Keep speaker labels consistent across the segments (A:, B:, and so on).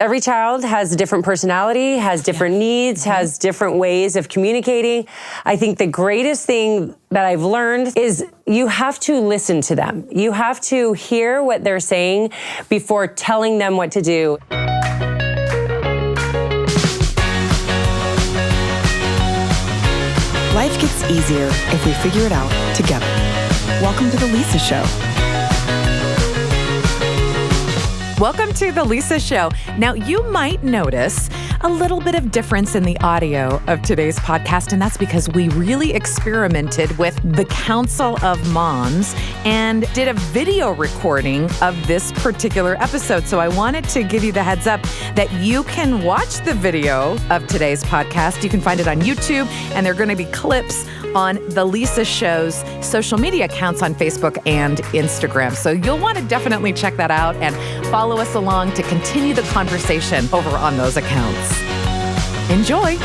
A: Every child has a different personality, has different needs, has different ways of communicating. I think the greatest thing that I've learned is you have to listen to them. You have to hear what they're saying before telling them what to do.
B: Life gets easier if we figure it out together. Welcome to The Lisa Show.
C: Welcome to The Lisa Show. Now, you might notice a little bit of difference in the audio of today's podcast, and that's because we really experimented with the Council of Moms and did a video recording of this particular episode. So I wanted to give you the heads up that you can watch the video of today's podcast. You can find it on YouTube, and there are going to be clips on The Lisa Show's social media accounts on Facebook and Instagram. So you'll want to definitely check that out and follow us along to continue the conversation over on those accounts. Enjoy.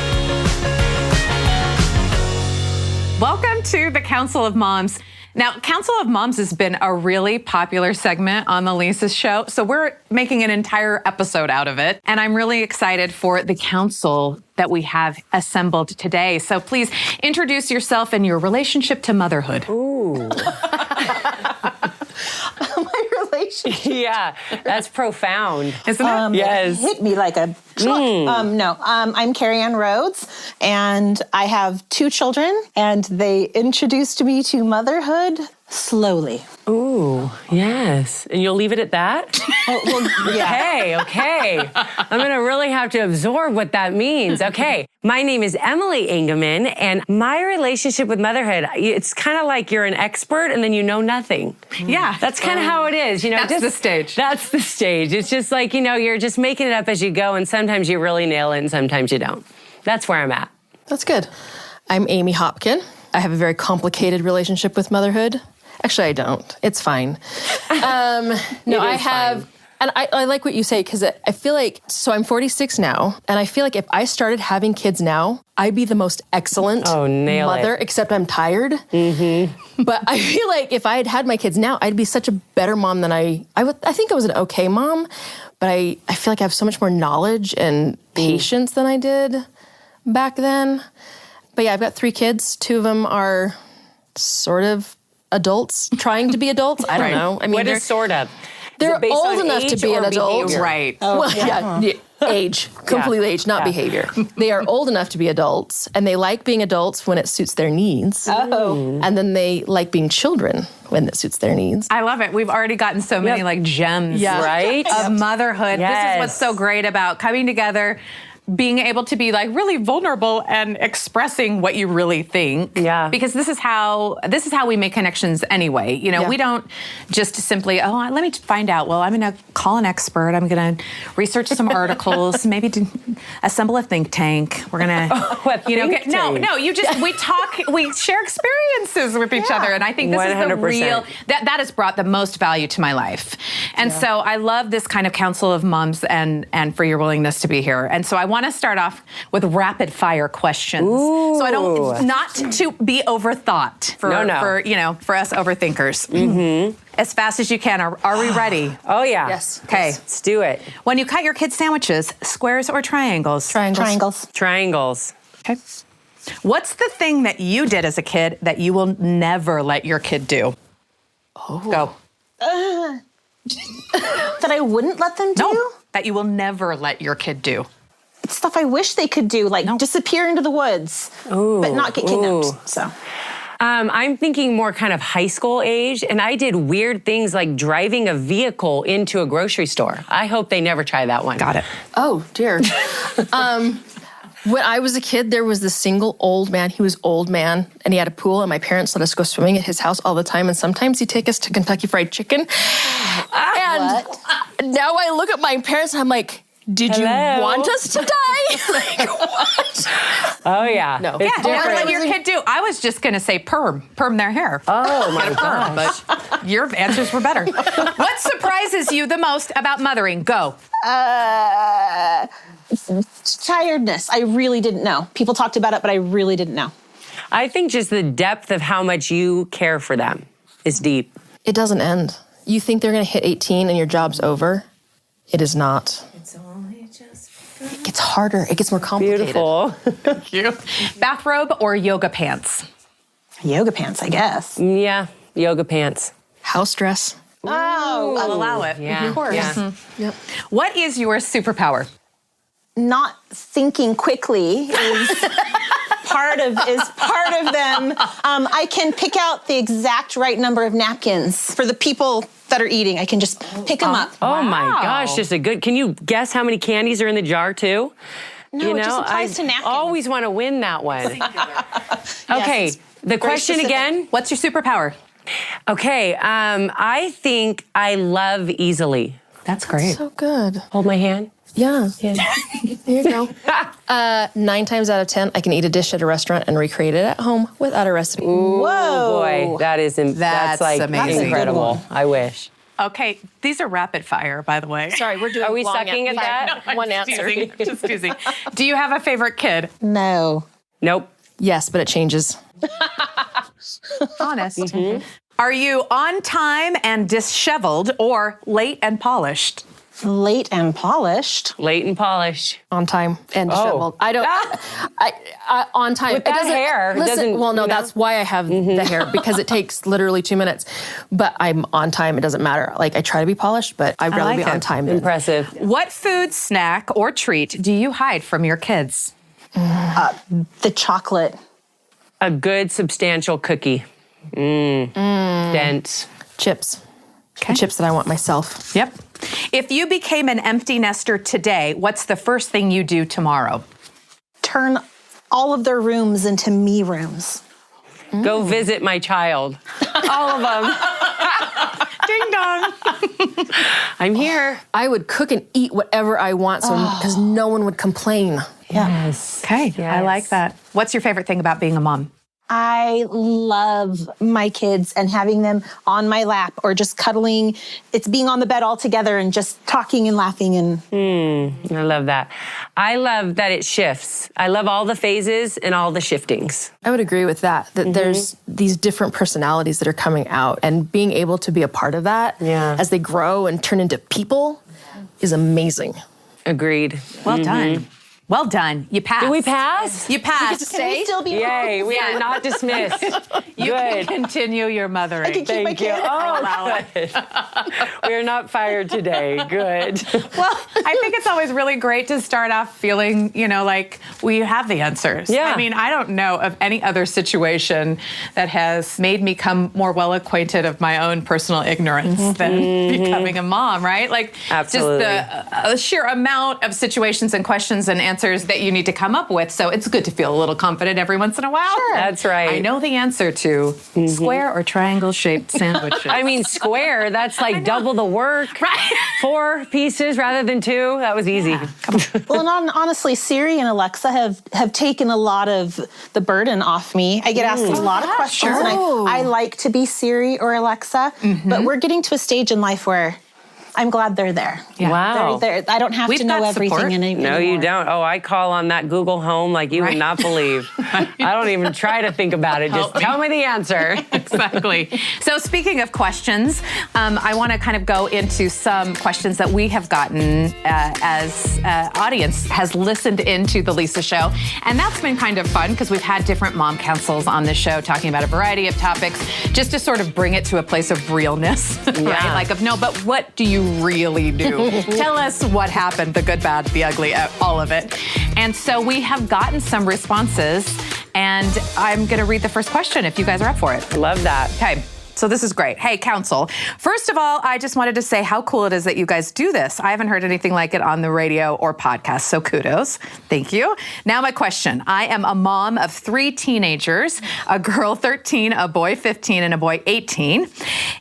C: Welcome to the Council of Moms. Now, Council of Moms has been a really popular segment on The Lisa Show, so we're making an entire episode out of it. And I'm really excited for the council that we have assembled today. So please introduce yourself and your relationship to motherhood.
A: Ooh.
D: My relationship.
A: Yeah, that's profound.
C: Isn't it?
A: Yes.
D: It hit me like a truck. I'm Carrie Ann Rhodes, and I have 2 children, and they introduced me to motherhood slowly.
A: Ooh, yes. And you'll leave it at that?
D: Yeah.
A: Okay. I'm going to really have to absorb what that means. Okay. My name is Emily Engelman, and my relationship with motherhood, it's kind of like you're an expert and then you know nothing.
C: Yeah.
A: That's kind of how it is. You know,
C: That's the stage.
A: That's the stage. It's just like, you're just making it up as you go, and sometimes you really nail it and sometimes you don't. That's where I'm at.
E: That's good. I'm Amy Hopkin. I have a very complicated relationship with motherhood. Actually, I don't. It's fine. I have, fine. And I like what you say, because I feel like, so I'm 46 now, and I feel like if I started having kids now, I'd be the most excellent mother, except I'm tired. Mm-hmm. But I feel like if I had had my kids now, I'd be such a better mom than I think I was an okay mom, but I feel like I have so much more knowledge and patience than I did back then. But yeah, I've got 3 kids. 2 of them are sort of adults, trying to be adults. I don't know. I mean,
A: what is sort of?
E: They're old enough to be an adult.
A: Behavior?
C: Right.
E: Age, completely age, not behavior. They are old enough to be adults, and they like being adults when it suits their needs. Oh. And then they like being children when it suits their needs.
C: I love it. We've already gotten so many gems,
A: right?
C: Of motherhood.
A: Yes.
C: This is what's so great about coming together, being able to be really vulnerable and expressing what you really think. Yeah. Because this is how we make connections anyway. We don't just simply, let me find out. Well, I'm going to call an expert. I'm going to research some articles, maybe assemble a think tank. We're going to, we talk, we share experiences with each other. And I think this 100%. Is the real, that has brought the most value to my life. And so I love this kind of Council of Moms and for your willingness to be here. And so I want to start off with rapid fire questions.
A: Ooh.
C: So I don't, not to be overthought for us overthinkers. Mm-hmm. As fast as you can. Are we ready?
A: Oh yeah.
E: Yes.
C: Okay.
A: Let's do it.
C: When you cut your kids' sandwiches, squares or triangles?
A: Triangles.
C: Okay. What's the thing that you did as a kid that you will never let your kid do? Go.
D: That I wouldn't let them do?
C: No, that you will never let your kid do.
D: It's stuff I wish they could do, like disappear into the woods, but not get kidnapped. So.
A: I'm thinking more kind of high school age, and I did weird things like driving a vehicle into a grocery store. I hope they never try that one.
C: Got it.
E: Oh, dear. When I was a kid, there was this single old man. He was old man, and he had a pool, and my parents let us go swimming at his house all the time, and sometimes he'd take us to Kentucky Fried Chicken. And now I look at my parents, and I'm like, did you want us to die? Like, what?
A: Oh, yeah.
E: No.
C: Yeah, never let your kid do. I was just going to say perm their hair.
A: Oh, my gosh.
C: But your answers were better. What surprises you the most about mothering? Go.
D: Tiredness. I really didn't know. People talked about it, but I really didn't know.
A: I think just the depth of how much you care for them is deep.
E: It doesn't end. You think they're going to hit 18 and your job's over? It is not.
C: It's only
E: It gets harder. It gets more complicated.
A: Beautiful.
C: Thank you. Bathrobe or yoga pants?
D: Yoga pants, I guess.
A: Yeah, yoga pants.
E: House dress.
D: Oh,
C: I'll allow it.
A: Yeah,
D: of course.
A: yeah.
E: Yep.
C: What is your superpower?
D: Not thinking quickly is part of them. I can pick out the exact right number of napkins for the people that are eating. I can just pick them up.
A: Oh my gosh, just a good. Can you guess how many candies are in the jar too?
D: No, it just applies to napkins.
A: Always want to win that one. Okay,
D: it's
A: the question
D: specific.
A: again.
C: What's your superpower?
A: Okay, I think I love easily.
C: That's great.
E: So good.
A: Hold my hand.
E: Yeah. Here you go. 9 times out of 10, I can eat a dish at a restaurant and recreate it at home without a recipe.
A: Whoa, boy, that's like
C: amazing.
A: incredible. I wish.
C: Okay, these are rapid fire, by the way.
E: Sorry, we're doing
A: Are we
E: long
A: sucking at that?
E: One answer.
C: Just teasing. Do you have a favorite kid?
D: No.
A: Nope.
E: Yes, but it changes.
C: Honest. Are you on time and disheveled or late and polished?
D: Late and polished.
A: Late and polished.
E: On time and disheveled. I don't. I on time.
A: With that hair, it
E: Listen,
A: doesn't,
E: well, no,
A: you know?
E: that's why I have the hair because it takes literally 2 minutes. But I'm on time. It doesn't matter. Like I try to be polished, but I'd rather
C: like
E: be
C: it.
E: on time. than-
A: Impressive.
C: What food, snack, or treat do you hide from your kids?
D: The chocolate.
A: A good substantial cookie. Dense.
E: Chips. The chips that I want myself.
C: Yep. If you became an empty nester today, what's the first thing you do tomorrow?
D: Turn all of their rooms into me rooms.
A: Go visit my child. All of them.
C: Ding dong.
A: I'm here.
E: I would cook and eat whatever I want, so because no one would complain.
A: Yes.
C: Okay, I
A: Yes.
C: like that. What's your favorite thing about being a mom?
D: I love my kids and having them on my lap or just cuddling. It's being on the bed all together and just talking and laughing. And
A: I love that. I love that it shifts. I love all the phases and all the shiftings.
E: I would agree with that. That there's these different personalities that are coming out, and being able to be a part of that as they grow and turn into people is amazing.
A: Agreed.
C: Well done. Well done. You passed.
A: Did we pass?
C: You passed.
D: can we still be
A: Yay, we are not dismissed.
C: You can continue your mothering.
D: I can keep my
A: Thank you.
D: kid.
A: Oh, good. We are not fired today. Good.
C: Well, I think it's always really great to start off feeling, like we have the answers.
A: Yeah.
C: I mean, I don't know of any other situation that has made me come more well acquainted of my own personal ignorance than becoming a mom, right? Like
A: Absolutely.
C: just the sheer amount of situations and questions and answers that you need to come up with. So it's good to feel a little confident every once in a while.
D: Sure.
A: That's right.
C: I know the answer to square or triangle shaped sandwiches.
A: I mean, square, that's like double the work.
C: Right.
A: 4 pieces rather than 2. That was easy.
C: Come on.
D: Well, and honestly, Siri and Alexa have taken a lot of the burden off me. I get asked a lot of questions, and I like to be Siri or Alexa, but we're getting to a stage in life where I'm glad they're there.
C: Yeah.
A: Wow.
D: They're there. I don't have
C: We've
D: to know
C: got
D: everything
C: support.
A: No, you don't. Oh, I call on that Google Home like you would not believe. I don't even try to think about it. Just tell me the answer.
C: Exactly. So speaking of questions, I want to kind of go into some questions that we have gotten as audience has listened into the Lisa Show. And that's been kind of fun because we've had different mom councils on the show talking about a variety of topics just to sort of bring it to a place of realness, right? Like of, no, but what do you really do? Tell us what happened, the good, bad, the ugly, all of it. And so we have gotten some responses, and I'm going to read the first question if you guys are up for it.
A: Love that.
C: Okay. So this is great. Hey, council. First of all, I just wanted to say how cool it is that you guys do this. I haven't heard anything like it on the radio or podcast, so kudos. Thank you. Now my question. I am a mom of 3 teenagers, a girl 13, a boy 15, and a boy 18.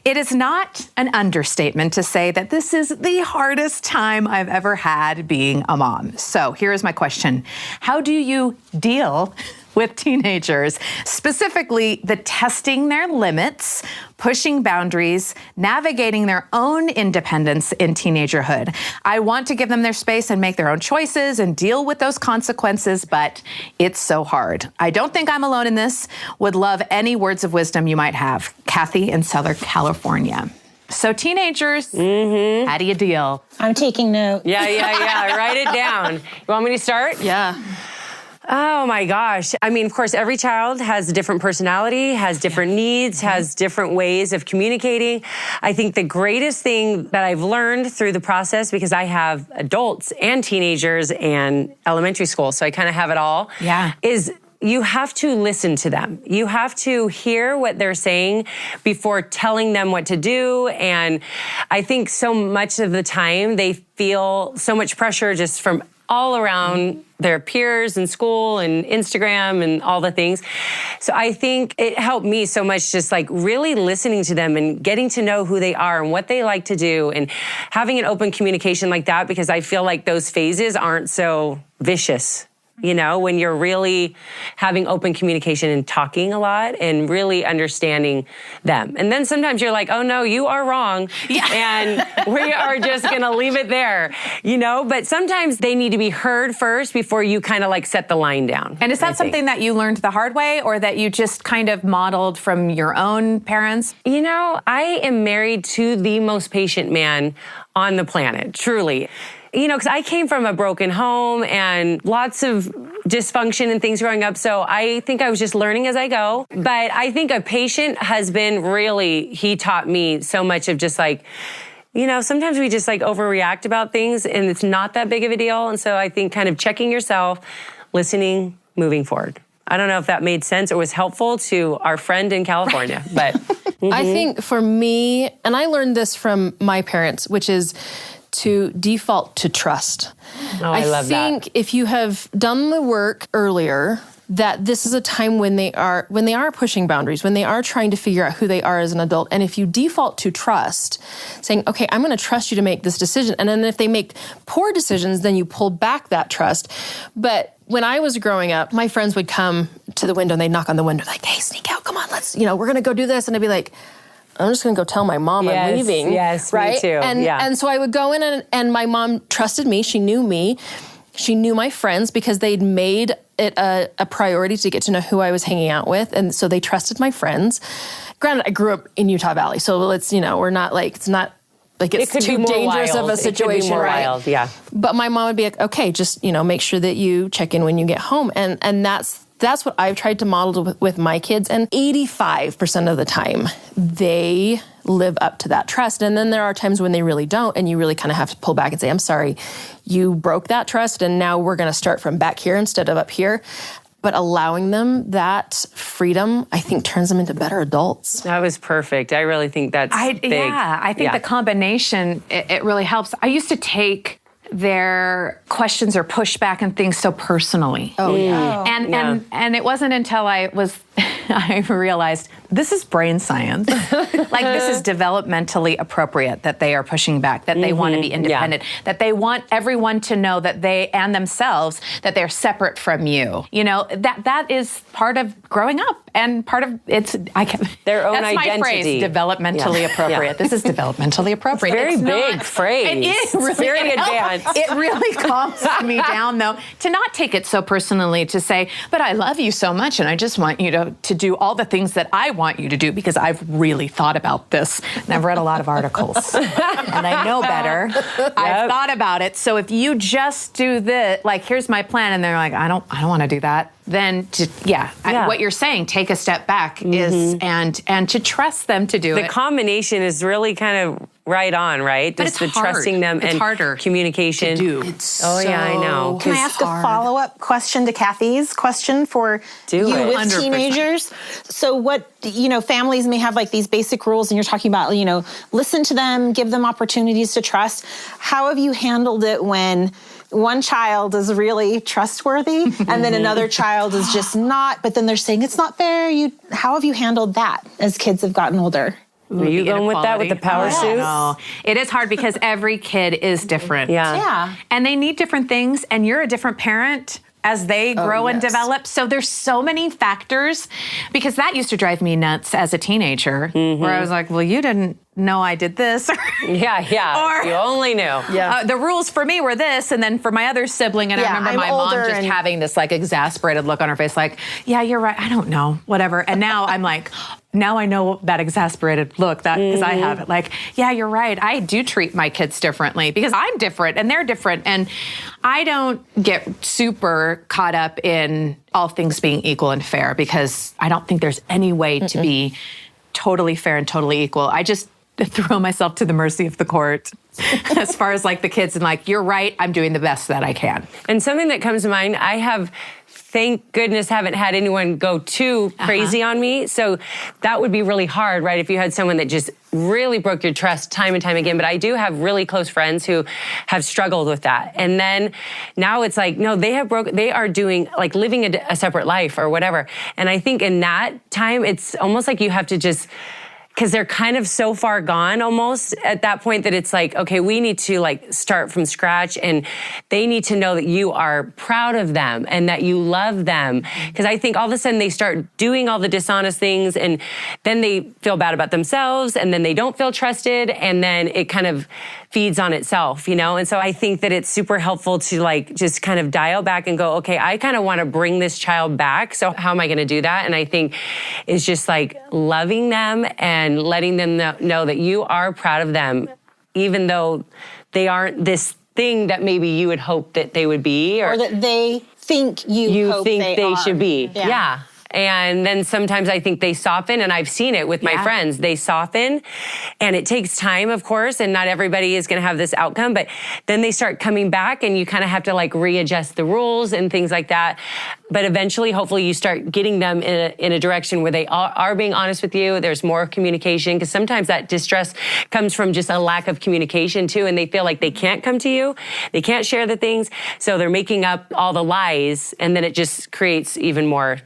C: It is not an understatement to say that this is the hardest time I've ever had being a mom. So here is my question. How do you deal with teenagers, specifically the testing their limits, pushing boundaries, navigating their own independence in teenagerhood? I want to give them their space and make their own choices and deal with those consequences, but it's so hard. I don't think I'm alone in this. Would love any words of wisdom you might have. Kathy in Southern California. So teenagers, how do you deal?
D: I'm taking note.
A: Yeah. Write it down. You want me to start?
E: Yeah.
A: Oh my gosh. I mean, of course, every child has a different personality, has different needs, has different ways of communicating. I think the greatest thing that I've learned through the process, because I have adults and teenagers and elementary school, so I kind of have it all, is you have to listen to them. You have to hear what they're saying before telling them what to do. And I think so much of the time they feel so much pressure just from all around their peers in school and Instagram and all the things. So I think it helped me so much just like really listening to them and getting to know who they are and what they like to do and having an open communication like that, because I feel like those phases aren't so vicious. You know, when you're really having open communication and talking a lot and really understanding them. And then sometimes you're like, oh no, you are wrong. Yeah. And we are just going to leave it there, you know, but sometimes they need to be heard first before you kind of like set the line down.
C: And is that something that you learned the hard way or that you just kind of modeled from your own parents?
A: You know, I am married to the most patient man on the planet, truly. You know, because I came from a broken home and lots of dysfunction and things growing up. So I think I was just learning as I go. But I think a patient husband really, he taught me so much of just like, you know, sometimes we just like overreact about things and it's not that big of a deal. And so I think kind of checking yourself, listening, moving forward. I don't know if that made sense or was helpful to our friend in California, but.
E: I think for me, and I learned this from my parents, which is to default to trust.
A: Oh, I love that.
E: I think if you have done the work earlier, that this is a time when they are pushing boundaries, when they are trying to figure out who they are as an adult. And if you default to trust, saying, okay, I'm going to trust you to make this decision. And then if they make poor decisions, then you pull back that trust. But when I was growing up, my friends would come to the window and they'd knock on the window like, hey, sneak out, come on, let's, we're going to go do this. And I'd be like, I'm just going to go tell my mom I'm leaving.
A: Yes,
E: right?
A: Me too.
E: And so I would go in and my mom trusted me. She knew me. She knew my friends because they'd made it a priority to get to know who I was hanging out with. And so they trusted my friends. Granted, I grew up in Utah Valley. So it's, we're not like, it's not like it's too dangerous of a situation,
A: it could be more
E: right?
A: Wild, yeah.
E: But my mom would be like, okay, just, make sure that you check in when you get home. And that's what I've tried to model with my kids. And 85% of the time, they live up to that trust. And then there are times when they really don't. And you really kind of have to pull back and say, I'm sorry, you broke that trust. And now we're going to start from back here instead of up here. But allowing them that freedom, I think, turns them into better adults.
A: That was perfect. I really think that's big.
C: Yeah, I think the combination, it really helps. I used to take their questions or pushback and things so personally.
E: Oh, yeah.
C: And it wasn't until I realized this is brain science. Like this is developmentally appropriate that they are pushing back, that they want to be independent, that they want everyone to know that they and themselves, that they're separate from you. That is part of growing up and part of
A: their own
C: that's
A: identity.
C: My phrase, developmentally appropriate. Yeah. This is developmentally appropriate.
A: Very big phrase.
C: It is really
A: very advanced.
C: It really calms me down, though, to not take it so personally, to say, but I love you so much, and I just want you to do all the things that I want you to do because I've really thought about this. And I've read a lot of articles, and I know better. Yep. I've thought about it. So if you just do this, like, here's my plan, and they're like, I don't want to do that. Then, what you're saying, take a step back is and to trust them to do it.
A: The combination is really kind of right on, right?
C: But
A: just
C: it's
A: the
C: hard.
A: trusting them
C: it's
A: and
C: harder
A: communication.
C: To do.
A: I know.
D: Can I ask a follow-up question to Kathy's question for you with
C: 100%.
D: teenagers? So what, families may have like these basic rules and you're talking about, listen to them, give them opportunities to trust. How have you handled it when one child is really trustworthy and then another child is just not, but then they're saying it's not fair? How have you handled that as kids have gotten older?
A: Are you going with that with the power suit?
C: No. It is hard because every kid is different.
D: Yeah.
C: And they need different things, and you're a different parent as they grow and develop. So there's so many factors, because that used to drive me nuts as a teenager, where I was like, well, you didn't no, I did this.
A: Yeah.
C: Or
A: you only knew.
E: Yeah.
C: The rules for me were this, and then for my other sibling, and I
D: Yeah,
C: remember
D: I'm
C: my mom
D: older
C: just
D: and-
C: having this like exasperated look on her face, like, yeah, you're right. I don't know, whatever. And now I'm like, now I know that exasperated look because I have it. Like, yeah, you're right. I do treat my kids differently because I'm different and they're different. And I don't get super caught up in all things being equal and fair because I don't think there's any way to be totally fair and totally equal. I just throw myself to the mercy of the court as far as like the kids and like, you're right, I'm doing the best that I can.
A: And something that comes to mind, I have, thank goodness, haven't had anyone go too crazy on me. So that would be really hard, right? If you had someone that just really broke your trust time and time again. But I do have really close friends who have struggled with that. And then now it's like, no, they are doing like living a separate life or whatever. And I think in that time, it's almost like you have to just, because they're kind of so far gone almost at that point that it's like, okay, we need to like start from scratch and they need to know that you are proud of them and that you love them. Because I think all of a sudden they start doing all the dishonest things and then they feel bad about themselves and then they don't feel trusted and then it kind of feeds on itself, you know? And so I think that it's super helpful to like just kind of dial back and go, okay, I kind of want to bring this child back. So how am I going to do that? And I think it's just like loving them and letting them know that you are proud of them, even though they aren't this thing that maybe you would hope that they would be.
D: Or that they think you hope
A: think they
D: are.
A: should be.
D: Yeah.
A: And then sometimes I think they soften, and I've seen it with my friends. They soften, and it takes time, of course, and not everybody is going to have this outcome, but then they start coming back, and you kind of have to like readjust the rules and things like that. But eventually, hopefully, you start getting them in a direction where they are being honest with you. There's more communication, because sometimes that distress comes from just a lack of communication, too, and they feel like they can't come to you. They can't share the things, so they're making up all the lies, and then it just creates even more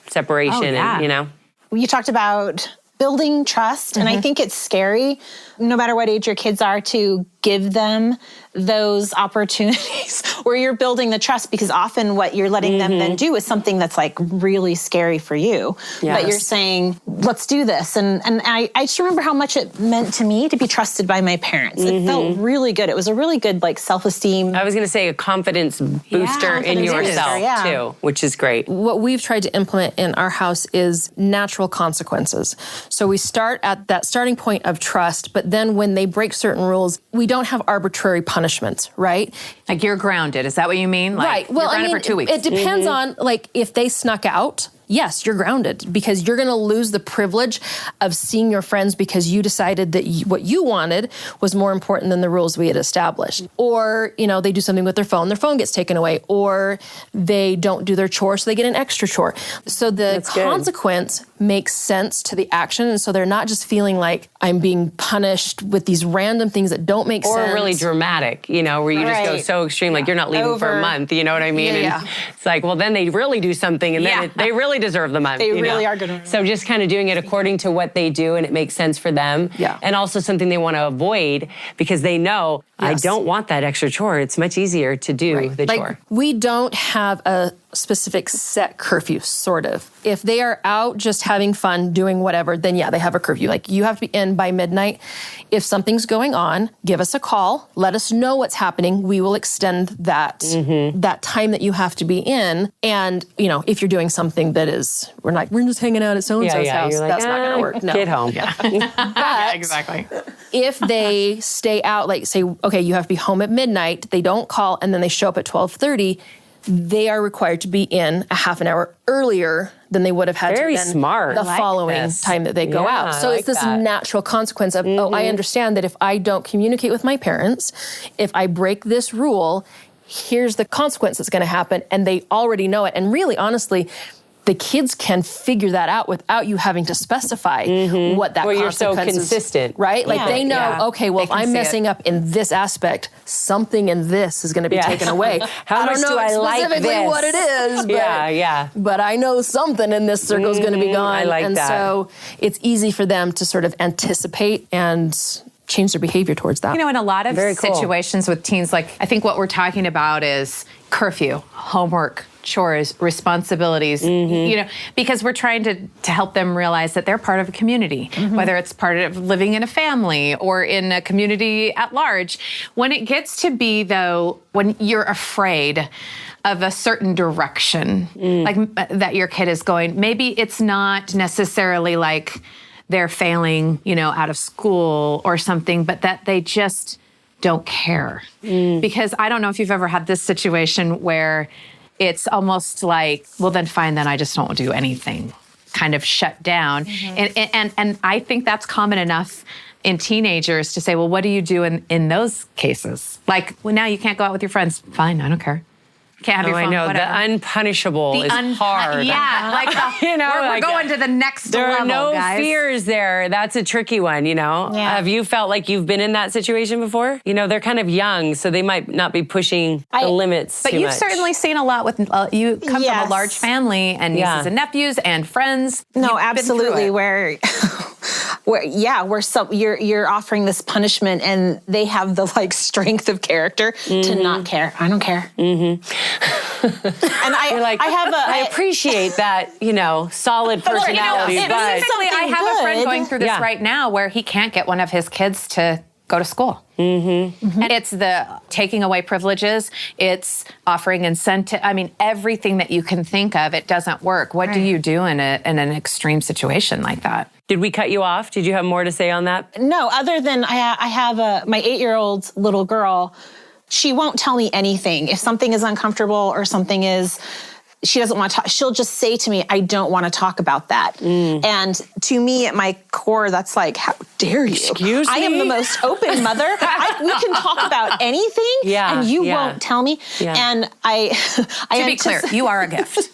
A: separation, and, you know?
D: You talked about building trust, and I think it's scary, no matter what age your kids are, to give them those opportunities where you're building the trust, because often what you're letting them then do is something that's like really scary for you.
A: Yes.
D: But you're saying, let's do this. And I just remember how much it meant to me to be trusted by my parents. It felt really good. It was a really good like self-esteem.
A: I was going to say a confidence booster in
D: confidence
A: yourself,
D: booster,
A: too, which is great.
E: What we've tried to implement in our house is natural consequences. So we start at that starting point of trust, but then when they break certain rules, we don't have arbitrary punishments, right?
C: Like you're grounded. Is that what you mean? Like,
E: Right. Well,
C: you're grounded
E: I mean,
C: for 2 weeks.
E: It depends on like if they snuck out. Yes, you're grounded because you're going to lose the privilege of seeing your friends because you decided that what you wanted was more important than the rules we had established. Or, you know, they do something with their phone gets taken away, or they don't do their chore, so they get an extra chore. So the consequence makes sense to the action. And so they're not just feeling like I'm being punished with these random things that don't make sense.
A: Or really dramatic, you know, where you just go so extreme, like you're not leaving for a month, you know what I mean?
E: Yeah.
A: And it's like, well, then they really do something and then they really deserve the month.
D: They
A: you
D: really
A: know?
D: are good.
A: So just kind of doing it according to what they do and it makes sense for them.
E: Yeah.
A: And also something they want to avoid because they know, I don't want that extra chore. It's much easier to do the chore.
E: Like, we don't have a specific set curfew, sort of. If they are out just having fun, doing whatever, then yeah, they have a curfew. Like, you have to be in by midnight. If something's going on, give us a call. Let us know what's happening. We will extend that that time that you have to be in. And, you know, if you're doing something that is, we're just hanging out at so-and-so's house,
A: you're like,
E: that's not going to work. No.
A: Get home.
E: But
C: exactly.
E: if they stay out, like say, okay, you have to be home at midnight, they don't call, and then they show up at 12:30, they are required to be in a half an hour earlier than they would have had
A: Very
E: to been
A: smart.
E: the
A: I like
E: following
A: this.
E: time that they go
A: Yeah,
E: out. So
A: I
E: it's
A: like
E: this
A: that.
E: natural consequence of, oh, I understand that if I don't communicate with my parents, if I break this rule, here's the consequence that's going to happen. And they already know it. And really, honestly, the kids can figure that out without you having to specify what that
A: Well, you're
E: consequence
A: so
E: is.
A: consistent.
E: Right? Like they know, okay, well, if
C: can
E: I'm
C: see
E: messing up in this aspect, something in this is going to be taken away.
A: How
E: I
A: much
E: don't know
A: do I like
E: specifically
A: this?
E: what it is, but, but I know something in this circle is going to be gone.
A: I like
E: and
A: that.
E: so it's easy for them to sort of anticipate and change their behavior towards that.
C: You know, in a lot of
A: Very cool.
C: situations with teens, like I think what we're talking about is curfew, homework, chores, responsibilities, you know, because we're trying to help them realize that they're part of a community, whether it's part of living in a family or in a community at large. When it gets to be, though, when you're afraid of a certain direction, like that your kid is going, maybe it's not necessarily like they're failing, you know, out of school or something, but that they just don't care. Because I don't know if you've ever had this situation where it's almost like, well, then fine, then I just don't do anything, kind of shut down. And I think that's common enough in teenagers to say, well, what do you do in those cases? Like, well, now you can't go out with your friends. Fine, I don't care. Can't have your phone,
A: I know.
C: whatever.
A: The unpunishable is hard.
C: Yeah, like
A: You know,
C: we're
A: like,
C: going to the next
A: There
C: level,
A: are no
C: guys.
A: fears there. That's a tricky one, you know?
D: Yeah.
A: Have you felt like you've been in that situation before? You know, they're kind of young, so they might not be pushing the limits
C: But
A: too
C: you've
A: much.
C: certainly seen a lot with, you come from
D: Yes.
C: a large family and nieces and nephews and friends.
D: No,
C: You've been through
D: absolutely.
C: it.
D: You're offering this punishment, and they have the like strength of character to not care. I don't care. And
A: You're like, I appreciate that, you know, solid personality,
C: And
A: but
C: specifically, I have a friend
D: good.
C: going through this right now where he can't get one of his kids to go to school. And it's the taking away privileges, it's offering incentive. I mean, everything that you can think of, it doesn't work. What do you do in an extreme situation like that?
A: did we cut you off? Did you have more to say on that?
D: No, other than I have my 8-year-old little girl. She won't tell me anything. If something is uncomfortable or something is, she doesn't want to talk, she'll just say to me, I don't want to talk about that. And to me, at my core, that's like, how dare you?
A: Excuse
D: I am
A: me?
D: the most open mother. We can talk about anything, and you won't tell me. And
C: To be clear, you are a gift.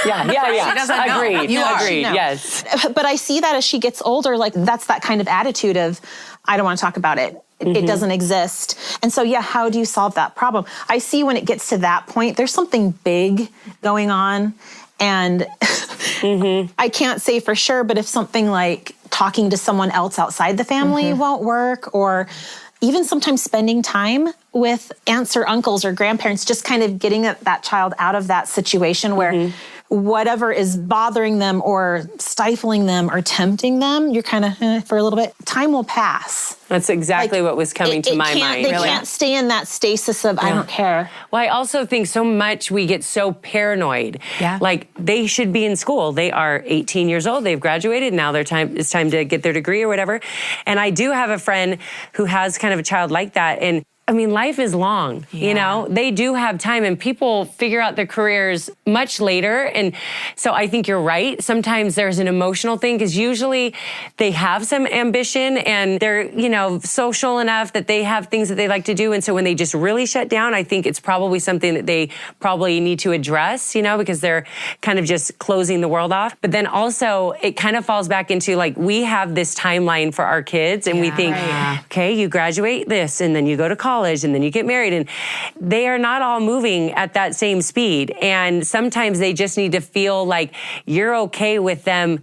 A: Yeah.
C: She doesn't know.
A: Agreed.
C: You are.
A: Agreed.
D: No.
A: Yes.
D: But I see that as she gets older, like that's that kind of attitude of, I don't want to talk about it. It doesn't exist. And so, how do you solve that problem? I see when it gets to that point, there's something big going on. And I can't say for sure, but if something like talking to someone else outside the family won't work, or even sometimes spending time with aunts or uncles or grandparents, just kind of getting that child out of that situation where whatever is bothering them or stifling them or tempting them, you're kind of for a little bit. Time will pass.
A: That's exactly what was coming to my mind.
D: They can't stay in that stasis of, I don't care.
A: Well, I also think so much we get so paranoid.
C: Yeah.
A: Like they should be in school. They are 18 years old. They've graduated. Now it's time to get their degree or whatever. And I do have a friend who has kind of a child like that. And I mean, life is long, you know, they do have time, and people figure out their careers much later. And so I think you're right. Sometimes there's an emotional thing because usually they have some ambition and they're, you know, social enough that they have things that they like to do. And so when they just really shut down, I think it's probably something that they probably need to address, you know, because they're kind of just closing the world off. But then also it kind of falls back into like, we have this timeline for our kids and we think, okay, you graduate this and then you go to college and then you get married, and they are not all moving at that same speed. And sometimes they just need to feel like you're okay with them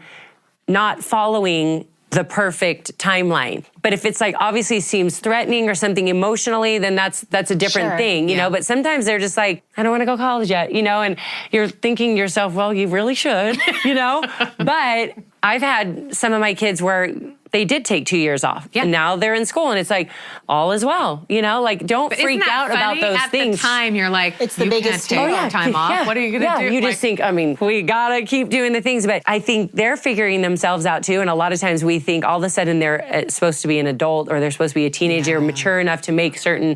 A: not following the perfect timeline. But if it's like obviously seems threatening or something emotionally, then that's a different thing, you know. But sometimes they're just like, I don't want to go to college yet, you know, and you're thinking to yourself, well, you really should, you know. But I've had some of my kids where they did take 2 years off. And now they're in school and it's like, all is well. You know, like don't freak out about those things.
C: At the time, you're like,
D: it's the biggest
C: can't take time off. What are you going to do?
A: You just think, I mean, we got to keep doing the things. But I think they're figuring themselves out too. And a lot of times we think all of a sudden they're supposed to be an adult or they're supposed to be a teenager, mature enough to make certain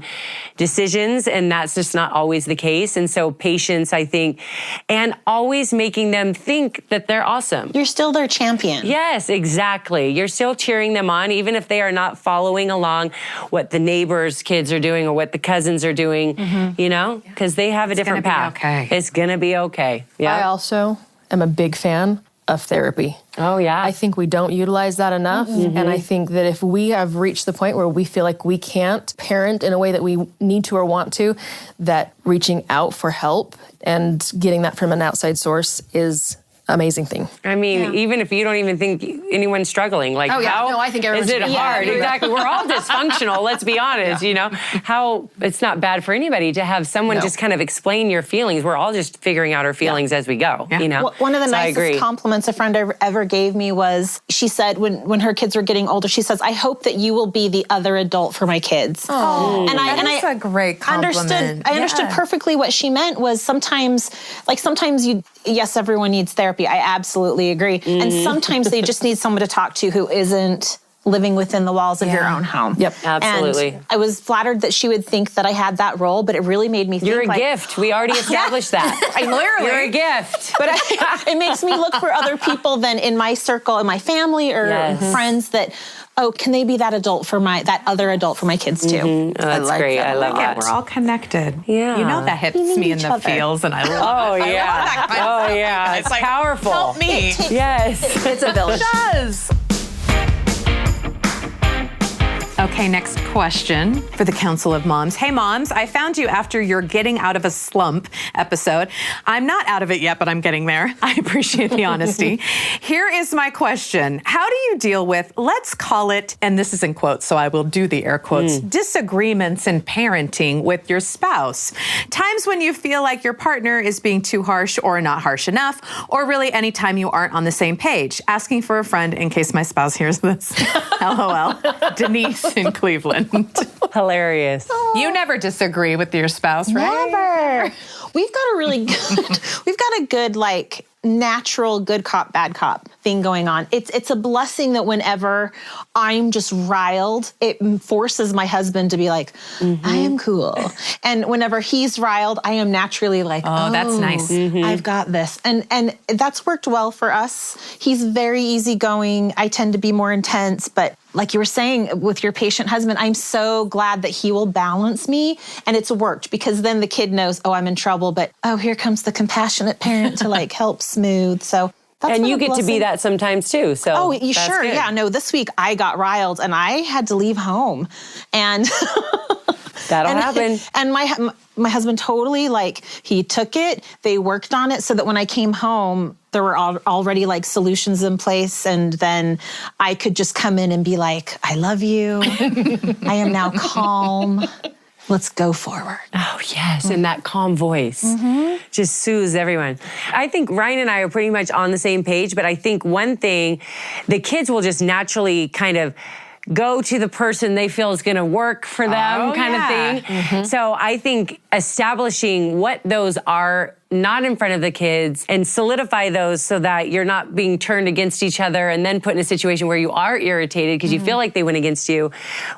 A: decisions. And that's just not always the case. And so patience, I think, and always making them think that they're awesome.
D: You're still their champion.
A: Yes, exactly. You're still cheering them on, even if they are not following along what the neighbors' kids are doing or what the cousins are doing, you know, because they have a different path. It's going to be okay. Yeah.
E: I also am a big fan of therapy.
A: Oh, yeah.
E: I think we don't utilize that enough. And I think that if we have reached the point where we feel like we can't parent in a way that we need to or want to, that reaching out for help and getting that from an outside source is amazing thing.
A: I mean, even if you don't even think anyone's struggling, like how
E: I think everyone's
A: is it
E: struggling.
A: hard?
E: Yeah,
A: exactly. We're all dysfunctional, let's be honest, you know. How it's not bad for anybody to have someone just kind of explain your feelings. We're all just figuring out our feelings as we go, you know.
D: Well, one of the nicest compliments a friend ever gave me was, she said when her kids were getting older, she says, I hope that you will be the other adult for my kids.
C: Oh,
D: that's
C: a great compliment.
D: I understood perfectly what she meant was sometimes yes, everyone needs therapy. I absolutely agree. And sometimes they just need someone to talk to who isn't living within the walls of your own home.
E: Yep.
A: Absolutely.
D: And I was flattered that she would think that I had that role, but it really made me think
A: You're a gift. We already established that.
D: Literally.
A: You're a gift.
D: But it makes me look for other people than in my circle, in my family or friends that, can they be that other adult for my kids too?
A: Oh, that's great. I love that.
C: We're all connected.
A: Yeah.
C: You know that hits me in the feels, and I love it.
A: Oh, yeah. Oh, yeah. It's like, powerful.
C: Help me.
A: Yes.
D: It's a village.
C: It does. Okay, next question for the Council of Moms. Hey, moms, I found you after your Getting Out of a Slump episode. I'm not out of it yet, but I'm getting there. I appreciate the honesty. Here is my question. How do you deal with, let's call it, and this is in quotes, so I will do the air quotes, disagreements in parenting with your spouse? Times when you feel like your partner is being too harsh or not harsh enough, or really anytime you aren't on the same page. Asking for a friend in case my spouse hears this. LOL. Denise in Cleveland.
A: Hilarious.
C: You never disagree with your spouse, right?
D: Never. We've got a good like natural good cop, bad cop thing going on. It's a blessing that whenever I'm just riled, it forces my husband to be like, I am cool. And whenever he's riled, I am naturally like, oh,
C: that's nice.
D: I've got this. And that's worked well for us. He's very easygoing. I tend to be more intense, but like you were saying with your patient husband, I'm so glad that he will balance me, and it's worked because then the kid knows, I'm in trouble, but here comes the compassionate parent to like help smooth. So that's
A: and you get to be that sometimes too. So
D: sure.
A: Good.
D: Yeah. No, this week I got riled and I had to leave home, and
A: that'll happen.
D: And my husband totally he took it. They worked on it so that when I came home, there were already solutions in place, and then I could just come in and be like, I love you. I am now calm. Let's go forward.
A: Oh, yes. And that calm voice just soothes everyone. I think Ryan and I are pretty much on the same page, but I think one thing, the kids will just naturally kind of go to the person they feel is going to work for them of thing. So I think establishing what those are not in front of the kids and solidify those so that you're not being turned against each other and then put in a situation where you are irritated because you feel like they went against you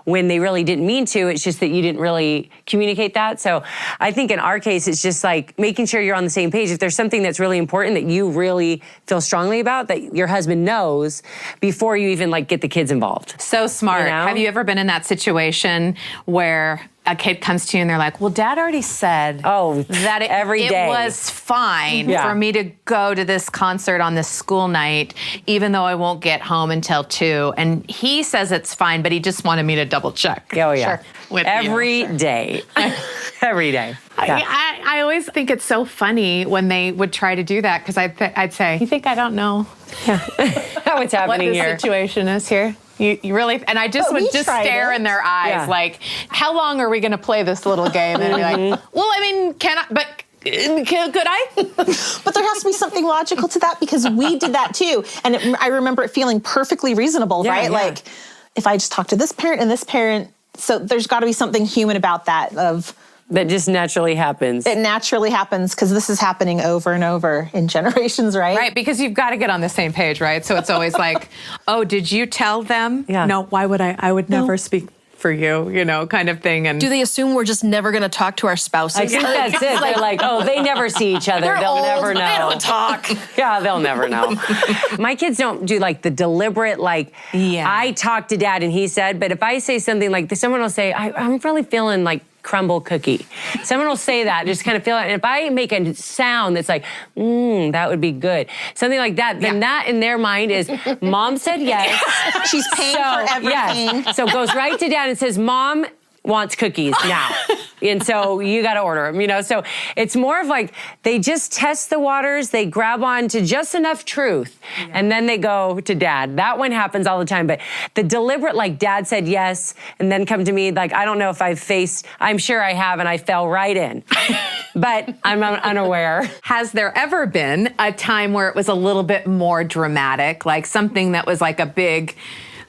A: when they really didn't mean to. It's just that you didn't really communicate that. So I think in our case, it's just making sure you're on the same page. If there's something that's really important that you really feel strongly about, that your husband knows before you even get the kids involved.
C: So smart. You know? Have you ever been in that situation where a kid comes to you and they're like, well, Dad already said that
A: every day
C: it was fine for me to go to this concert on this school night, even though I won't get home until 2. And he says it's fine, but he just wanted me to double check.
A: Oh, yeah.
C: Sure. With
A: every day. Every day. Yeah.
C: I always think it's so funny when they would try to do that because I'd say, you think I don't know
A: what's happening
C: what
A: here?
C: The situation is here? You really, and I just would just stare in their eyes like, how long are we going to play this little game? And I'd be like, well, I mean, could I?
D: But there has to be something logical to that because we did that too. And I remember it feeling perfectly reasonable, right? Yeah. Like if I just talk to this parent and this parent, so there's got to be something human about that
A: that just naturally happens.
D: It naturally happens because this is happening over and over in generations, right?
C: Right, because you've got to get on the same page, right? So it's always like, oh, did you tell them? Yeah. No, why would I? I would never speak for you, kind of thing. And
E: do they assume we're just never going to talk to our spouses?
A: I think that's it. They're like, they never see each other. They'll never know.
E: They don't talk.
A: Yeah, they'll never know. My kids don't do the deliberate, I talked to Dad and he said, but if I say something like this, someone will say, I'm really feeling crumble cookie. Someone will say that, just kind of feel it. And if I make a sound that's like, that would be good, something like that, then that in their mind is, Mom said yes.
D: She's paying for everything.
A: Yes. So goes right to Dad and says, Mom, wants cookies now. And so you got to order them, you know? So it's more of like, they just test the waters. They grab on to just enough truth. And then they go to dad. That one happens all the time. But the deliberate, like dad said yes, and then come to me, like, I don't know if I'm sure I have, and I fell right in. But I'm unaware.
C: Has there ever been a time where it was a little bit more dramatic, like something that was like a big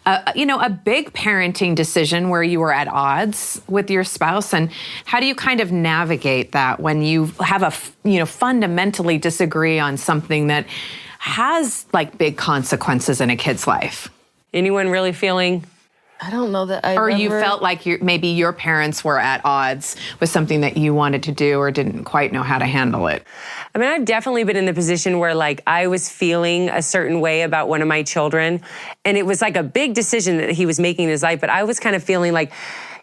C: parenting decision where you were at odds with your spouse? And how do you kind of navigate that when you have fundamentally disagree on something that has like big consequences in a kid's life?
A: Anyone really feeling?
E: I don't know that I
C: Or you felt like maybe your parents were at odds with something that you wanted to do or didn't quite know how to handle it?
A: I mean, I've definitely been in the position where like I was feeling a certain way about one of my children, and it was like a big decision that he was making in his life, but I was kind of feeling like,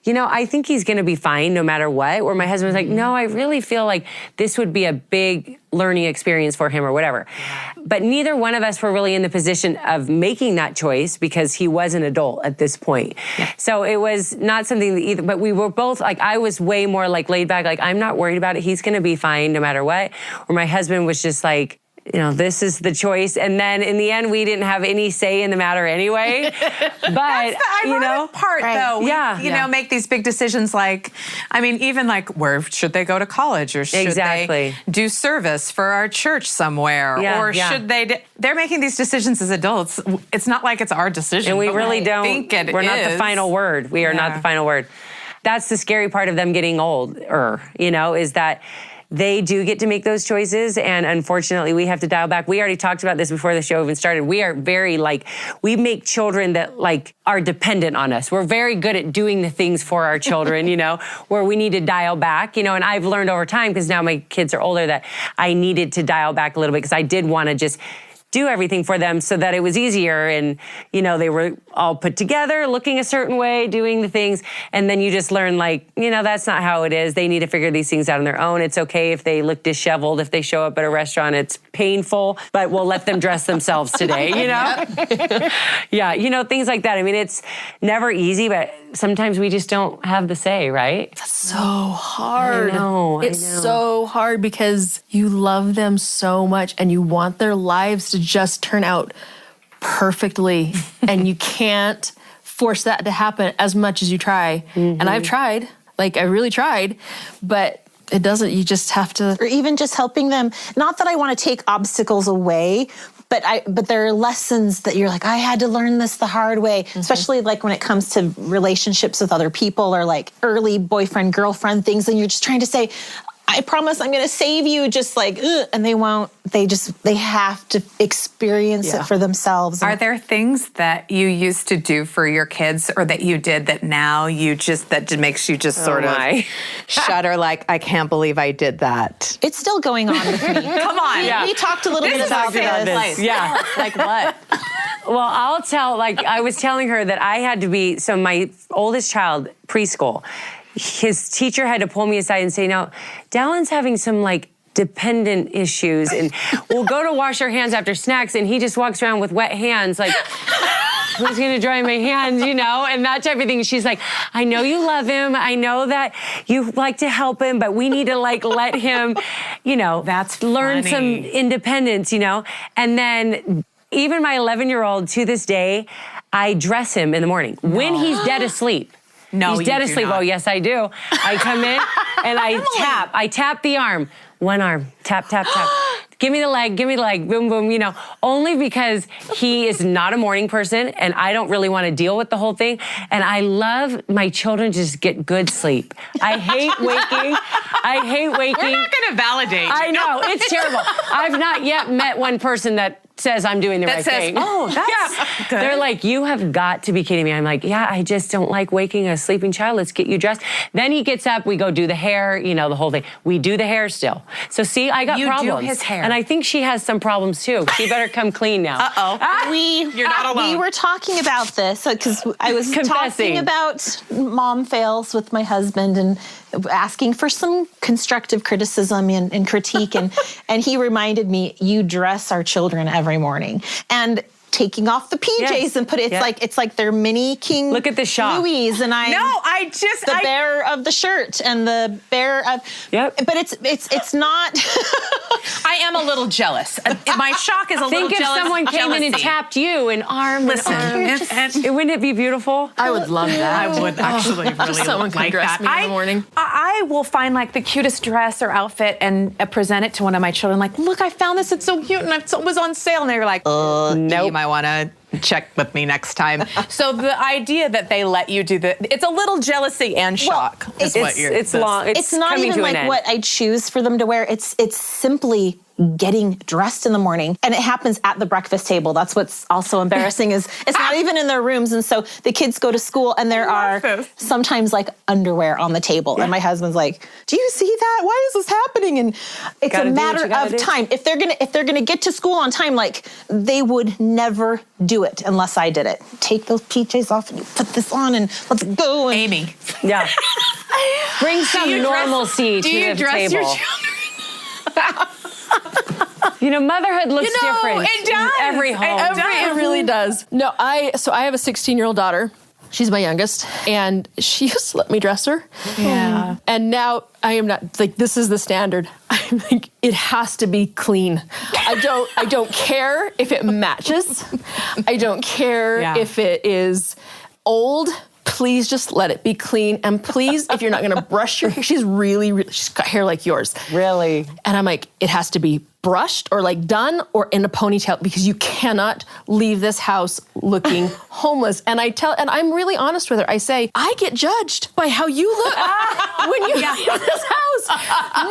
A: you know, I think he's going to be fine no matter what. Or my husband was like, no, I really feel like this would be a big learning experience for him or whatever. But neither one of us were really in the position of making that choice because he was an adult at this point. Yeah. So it was not something that either, but we were both like, I was way more like laid back, like I'm not worried about it. He's going to be fine no matter what. Or my husband was just like, you know, this is the choice. And then in the end, we didn't have any say in the matter anyway. But,
C: That's the ironic part, though. We, make these big decisions like, I mean, even like where should they go to college, or should they do service for our church somewhere? Or should they, they're making these decisions as adults. It's not like it's our decision.
A: And we really don't, we're not the
C: is.
A: final word. We are not the final word. That's the scary part of them getting older, you know, is that they do get to make those choices, and unfortunately, we have to dial back. We already talked about this before the show even started. We are very we make children that are dependent on us. We're very good at doing the things for our children, you know, where we need to dial back, you know, and I've learned over time, because now my kids are older, that I needed to dial back a little bit because I did want to just do everything for them so that it was easier. And, you know, they were all put together, looking a certain way, doing the things. And then you just learn, that's not how it is. They need to figure these things out on their own. It's okay if they look disheveled. If they show up at a restaurant, it's painful, but we'll let them dress themselves today, you know? Things like that. I mean, it's never easy, but sometimes we just don't have the say, right?
E: That's so hard.
A: I know.
E: It's so hard because you love them so much and you want their lives to just turn out perfectly. And you can't force that to happen as much as you try. Mm-hmm. And I've tried, I really tried, but it doesn't, you just have to.
D: Or even just helping them. Not that I want to take obstacles away, but there are lessons that you're like, I had to learn this the hard way, especially when it comes to relationships with other people or early boyfriend, girlfriend things. And you're just trying to say, I promise I'm going to save you, just and they won't. They have to experience it for themselves.
C: Are there things that you used to do for your kids or that you did that now that makes you just sort of shudder I can't believe I did that?
D: It's still going on with me.
C: Come on.
D: We talked a little bit about this.
C: Yeah. Like what?
A: Well, I'll tell, I was telling her that I had to be, so my oldest child, preschool, his teacher had to pull me aside and say, now, Dallin's having some dependent issues, and we'll go to wash our hands after snacks, and he just walks around with wet hands, who's going to dry my hands, and that type of thing. She's like, I know you love him. I know that you like to help him, but we need to let him,
C: that's
A: learn
C: funny.
A: some independence, And then even my 11-year-old to this day, I dress him in the morning when he's dead asleep.
C: No,
A: he's dead asleep.
C: Not.
A: Oh, yes, I do. I come in and I tap the arm. One arm, tap, tap, tap. Give me the leg, boom, boom, only because he is not a morning person and I don't really want to deal with the whole thing. And I love my children to just get good sleep. I hate waking.
C: We're not going to validate.
A: I know, it's terrible. I've not yet met one person that says I'm doing the right thing.
C: Oh, that's good.
A: They're like, you have got to be kidding me. I'm like, yeah, I just don't like waking a sleeping child. Let's get you dressed. Then he gets up, we go do the hair, the whole thing. We do the hair still. So see, I got problems.
C: You do his hair.
A: And I think she has some problems too. She better come clean now.
C: Uh-oh. You're not alone.
D: We were talking about this because I was talking about mom fails with my husband and asking for some constructive criticism and critique. And he reminded me, you dress our children every morning. And taking off the PJs and it's like their mini King.
A: Look at the shot.
D: Louise and the bearer of the shirt and the bearer of.
A: Yep.
D: But it's not.
C: I am a little jealous. My shock is a little
A: Think if someone came in and tapped you and arm.
C: Listen,
A: wouldn't it be beautiful?
E: I would love that.
C: I would actually really
E: someone can
C: like
E: dress
C: that.
E: me in the morning.
C: I will find like the cutest dress or outfit and present it to one of my children. Like, look, I found this. It's so cute, and it was on sale. And they're like,
A: nope.
C: You might want to check with me next time. So the idea that they let you do it's a little jealousy and shock.
D: It's not even like what I choose for them to wear. It's simply getting dressed in the morning, and it happens at the breakfast table. That's what's also embarrassing is it's not even in their rooms. And so the kids go to school and there are sometimes like underwear on the table. And my husband's like, do you see that? Why is this happening? And it's a matter of time. If they're gonna get to school on time, like they would never do it unless I did it. Take those PJs off and you put this on and let's go. And
C: Amy.
A: Yeah. Bring some normalcy to the table.
C: Your children?
A: Motherhood looks different
C: it does.
A: in every home.
E: It really does. No, I have a 16-year-old daughter. She's my youngest, and she used to let me dress her.
C: Yeah.
E: And now I am not like this is the standard. I'm like it has to be clean. I don't care if it matches. I don't care if it is old. Please just let it be clean. And please, if you're not going to brush your hair, she's got hair like yours.
A: Really?
E: And I'm like, it has to be brushed or like done or in a ponytail because you cannot leave this house looking homeless. And I'm really honest with her. I say, I get judged by how you look when you leave this house. No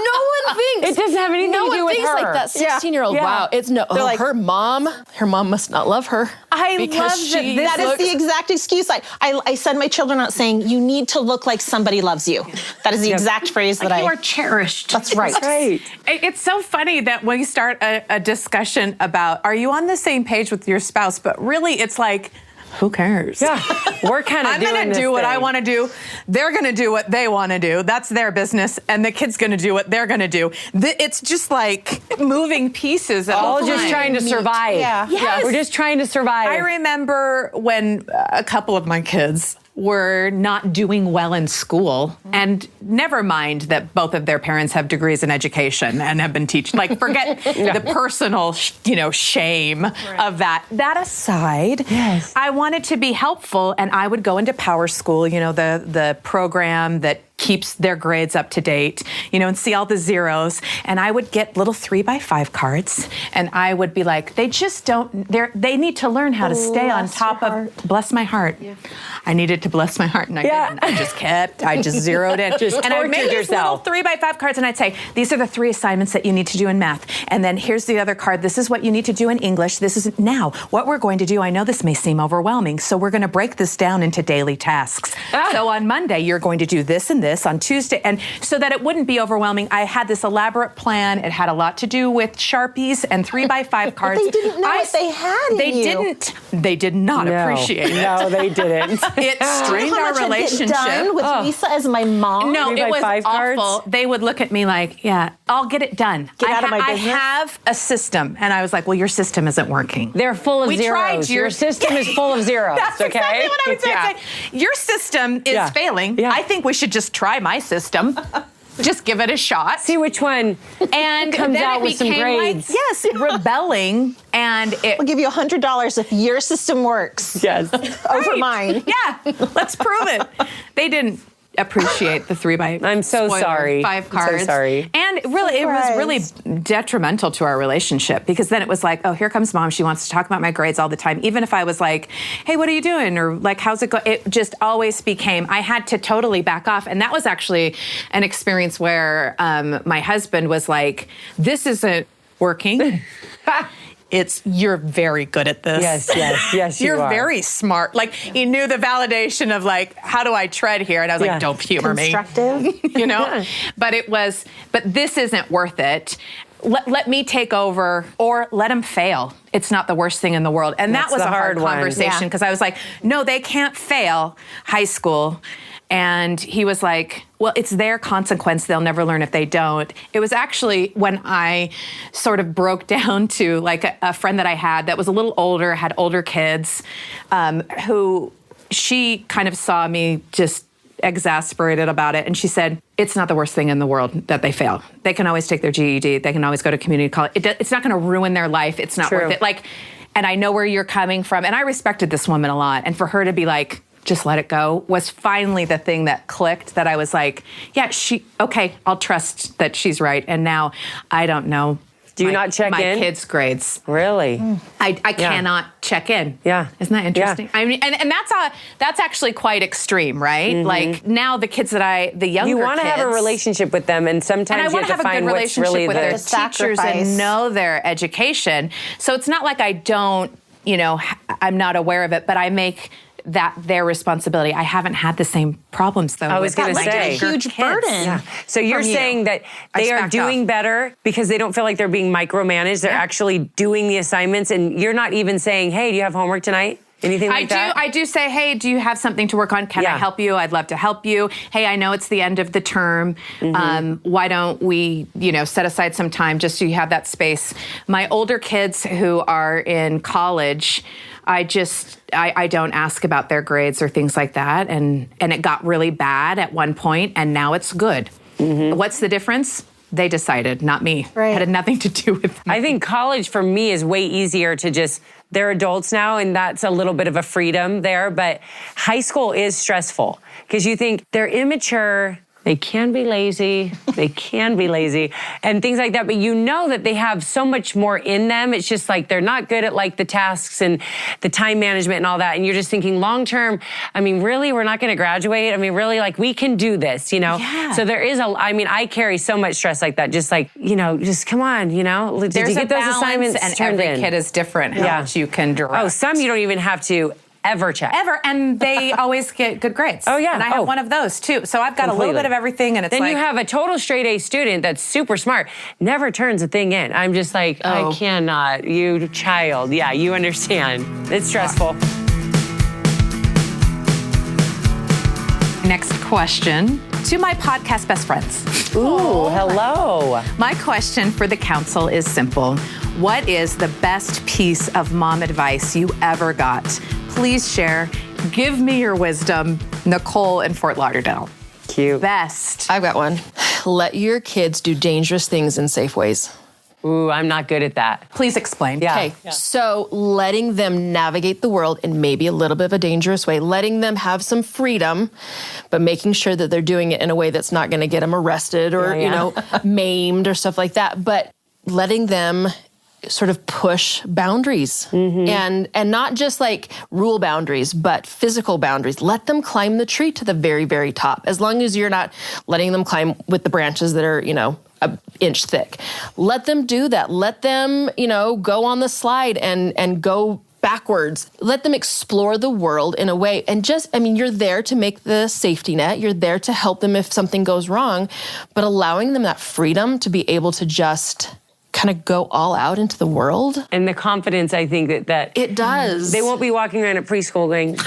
E: one thinks.
A: It doesn't have anything to do with her.
E: Like that 16-year-old. Yeah. Wow. It's no, like, her mom must not love her.
C: I love that.
D: That is the exact excuse. I send my children out saying, you need to look like somebody loves you. That is the exact phrase
C: you are cherished.
D: That's right.
A: That's right.
C: It's so funny that when you start a discussion about, are you on the same page with your spouse? But really, it's like, who cares?
A: Yeah, we're kind of
C: I'm going to do what I want to do. They're going to do what they want to do. That's their business. And the kid's going to do what they're going to do. It's just like moving pieces.
A: All just trying to survive.
D: Yeah.
A: Yes. We're just trying to survive.
C: I remember when a couple of my kids were not doing well in school, and never mind that both of their parents have degrees in education and have been teaching, like forget the personal, shame of that. That aside,
A: yes.
C: I wanted to be helpful, and I would go into Power School, the program that keeps their grades up to date, and see all the zeros. And I would get little 3x5 cards, and I would be like, they need to learn how to stay on top of, bless my heart. Yeah. I needed to bless my heart, and I didn't. I just zeroed in.
A: And
C: I made these little 3x5 cards, and I'd say, these are the 3 assignments that you need to do in math. And then here's the other card. This is what you need to do in English. This is now what we're going to do. I know this may seem overwhelming, so we're going to break this down into daily tasks. So on Monday, you're going to do this and this. On Tuesday, and so that it wouldn't be overwhelming, I had this elaborate plan. It had a lot to do with Sharpies and 3x5 cards.
D: They didn't know what they had in you.
C: They did not appreciate it.
A: No, they didn't.
C: It strained our relationship.
D: Done with Lisa as my mom.
C: No, it was
A: 3x5
C: awful.
A: cards?
C: They would look at me like, yeah, I'll get it done.
D: Get out of my business.
C: I have a system. And I was like, well, your system isn't working.
A: They're full of zeros.
C: Tried
A: your system is full of zeros.
C: That's exactly what I would say. I'd say, your system is failing. Yeah. I think we should just try my system. Just give it a shot.
A: See which one
C: and
A: comes
C: then
A: out
C: it
A: with some grades.
C: Rebelling. And
D: I'll give you $100 if your system works.
A: Yes.
D: Over mine.
C: Yeah, let's prove it. They didn't appreciate the 3x5
A: I'm so sorry.
C: cards.
A: I'm so sorry.
C: And really, it was really detrimental to our relationship because then it was like, oh, here comes mom. She wants to talk about my grades all the time. Even if I was like, hey, what are you doing? Or like, how's it going? It just always became, I had to totally back off. And that was actually an experience where my husband was like, this isn't working. You're very good at this.
A: Yes,
C: You're
A: you are.
C: very smart. Like, he knew the validation of like, how do I tread here? And I was like, don't humor me.
D: Constructive.
C: But this isn't worth it. Let me take over or let him fail. It's not the worst thing in the world. And that was a hard conversation because I was like, no, they can't fail high school. And he was like, well, it's their consequence. They'll never learn if they don't. It was actually when I sort of broke down to like a friend that I had that was a little older, had older kids, who she kind of saw me just exasperated about it. And she said, it's not the worst thing in the world that they fail. They can always take their GED. They can always go to community college. It's not going to ruin their life. It's not worth it. Like, and I know where you're coming from. And I respected this woman a lot. And for her to be like, just let it go, was finally the thing that clicked, that I was like, yeah, okay, I'll trust that she's right. And now I don't know.
A: Do you not check in?
C: My kids' grades.
A: Really?
C: I cannot check in.
A: Yeah.
C: Isn't that interesting?
A: Yeah.
C: I mean, and that's actually quite extreme, right?
A: Mm-hmm.
C: Like now the kids that the younger
A: you want to have a relationship with them, and sometimes you have to find what's really
C: with their teachers and know their education. So it's not like I don't, I'm not aware of it, but I make that their responsibility. I haven't had the same problems though.
A: I was going to say
D: a huge burden.
A: Yeah. So you're saying that they are doing better because they don't feel like they're being micromanaged. They're actually doing the assignments, and you're not even saying, "Hey, do you have homework tonight?" Anything like that?
C: I do say, hey, do you have something to work on? Can I help you? I'd love to help you. Hey, I know it's the end of the term. Why don't we, set aside some time just so you have that space? My older kids who are in college, I don't ask about their grades or things like that. And it got really bad at one point, and now it's good. What's the difference? They decided, not me.
D: Right.
C: It had nothing to do with me.
A: I think college for me is way easier to just, they're adults now, and that's a little bit of a freedom there. But high school is stressful because you think they're immature. They can be lazy. And things like that. But you know that they have so much more in them. It's just like they're not good at like the tasks and the time management and all that. And you're just thinking long term, really, we're not going to graduate. Really, like we can do this, Yeah. So there is I carry so much stress like that. Just like, just come on, did
C: There's
A: you get those assignments
C: and
A: turned
C: every
A: in?
C: kid is different how much you can direct.
A: Oh, some you don't even have to ever check.
C: And they always get good grades.
A: Oh, yeah.
C: And I have one of those, too. So I've got a little bit of everything, and it's
A: then you have a total straight A student that's super smart, never turns a thing in. I'm just like, I cannot. You child. Yeah, you understand. It's stressful.
C: Next question to my podcast best friends.
A: Ooh, hello.
C: My question for the council is simple. What is the best piece of mom advice you ever got? Please share. Give me your wisdom. Nicole in Fort Lauderdale.
A: Cute.
C: Best.
E: I've got one. Let your kids do dangerous things in safe ways.
A: Ooh, I'm not good at that.
C: Please explain.
A: Yeah.
E: Okay, so letting them navigate the world in maybe a little bit of a dangerous way, letting them have some freedom, but making sure that they're doing it in a way that's not going to get them arrested or, maimed or stuff like that. But letting them sort of push boundaries and not just like rule boundaries, but physical boundaries. Let them climb the tree to the very, very top, as long as you're not letting them climb with the branches that are, an inch thick. Let them do that. Let them, go on the slide and go backwards. Let them explore the world in a way. And you're there to make the safety net. You're there to help them if something goes wrong, but allowing them that freedom to be able to just kind of go all out into the world.
A: And the confidence, I think that
E: it does.
A: They won't be walking around at preschool going,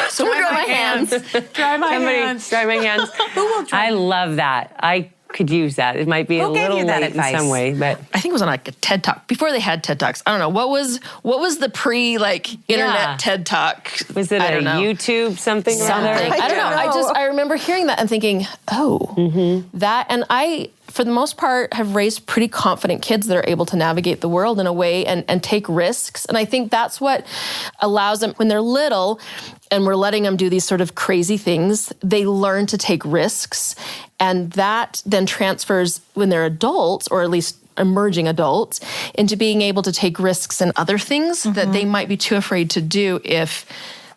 E: so dry my hands.
C: Dry my hands.
A: Dry my hands.
C: Who will dry?
A: I love that. I could use that. It might be a little late in some way, but
E: I think it was on like a TED Talk before they had TED Talks. I don't know what was the pre internet TED Talk.
A: Was it a YouTube something?
E: I don't know. I remember hearing that and thinking, that. And I, for the most part, have raised pretty confident kids that are able to navigate the world in a way and take risks. And I think that's what allows them, when they're little and we're letting them do these sort of crazy things, they learn to take risks. And that then transfers when they're adults, or at least emerging adults, into being able to take risks in other things that they might be too afraid to do if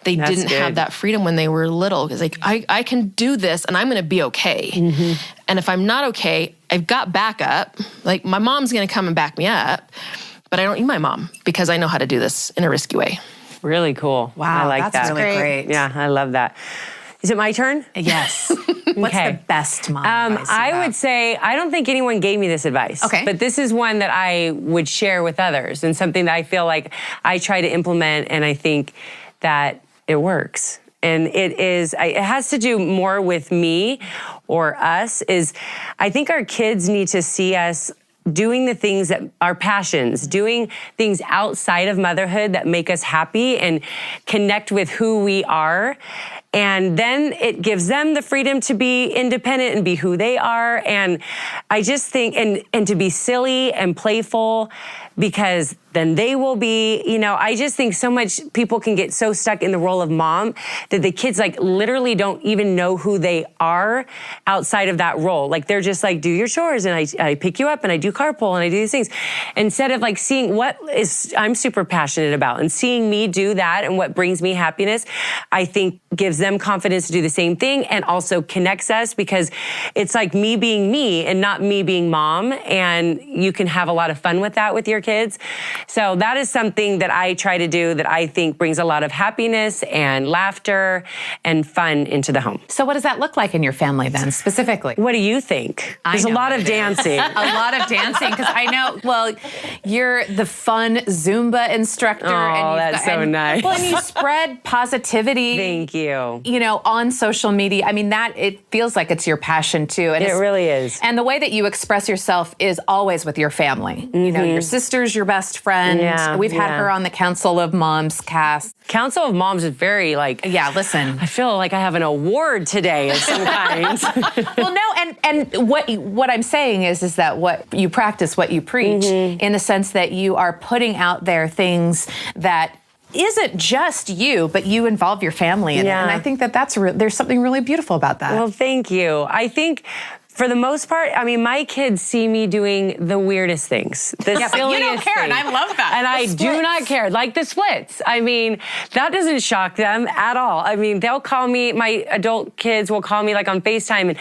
E: they didn't have that freedom when they were little. Because I can do this and I'm going to be okay. And if I'm not okay, I've got backup. Like my mom's going to come and back me up, but I don't need my mom because I know how to do this in a risky way.
A: Really cool.
C: Wow,
A: I like
C: that's
A: that.
C: really great.
A: Yeah, I love that. Is it my turn?
C: Yes. What's the best mom advice you
A: I
C: have?
A: would say, I don't think anyone gave me this advice.
C: Okay.
A: But this is one that I would share with others, and something that I feel like I try to implement, and I think that it works. And it has to do more with me or us, is I think our kids need to see us doing the things that are passions, doing things outside of motherhood that make us happy and connect with who we are. And then it gives them the freedom to be independent and be who they are. And I just think, and to be silly and playful, because then they will be, I just think so much people can get so stuck in the role of mom that the kids like literally don't even know who they are outside of that role. Like they're just like, do your chores and I pick you up and I do carpool and I do these things. Instead of like seeing what I'm super passionate about and seeing me do that and what brings me happiness, I think gives them confidence to do the same thing and also connects us, because it's like me being me and not me being mom. And you can have a lot of fun with that with your kids. So that is something that I try to do that I think brings a lot of happiness and laughter and fun into the home.
C: So what does that look like in your family then, specifically?
A: What do you think? There's a lot of dancing.
C: A lot of dancing, because I know, well, you're the fun Zumba instructor.
A: Oh, that's so nice.
C: Well, and you spread positivity.
A: Thank you.
C: On social media. I mean, it feels like it's your passion too. And
A: it really is.
C: And the way that you express yourself is always with your family. Your sister's your best friend.
A: Yeah,
C: We've had her on the Council of Moms cast.
A: Council of Moms is very
C: Yeah, listen.
A: I feel like I have an award today of some kind.
C: Well, no, and what I'm saying is that what you practice, what you preach, in the sense that you are putting out there things that isn't just you, but you involve your family in it. And I think that there's something really beautiful about that.
A: Well, thank you. I think for the most part, I mean, my kids see me doing the weirdest things, the silliest
C: but you don't care,
A: things.
C: and I love that.
A: And I do not care, like the splits. I mean, that doesn't shock them at all. I mean, they'll call me, my adult kids will call me like on FaceTime, and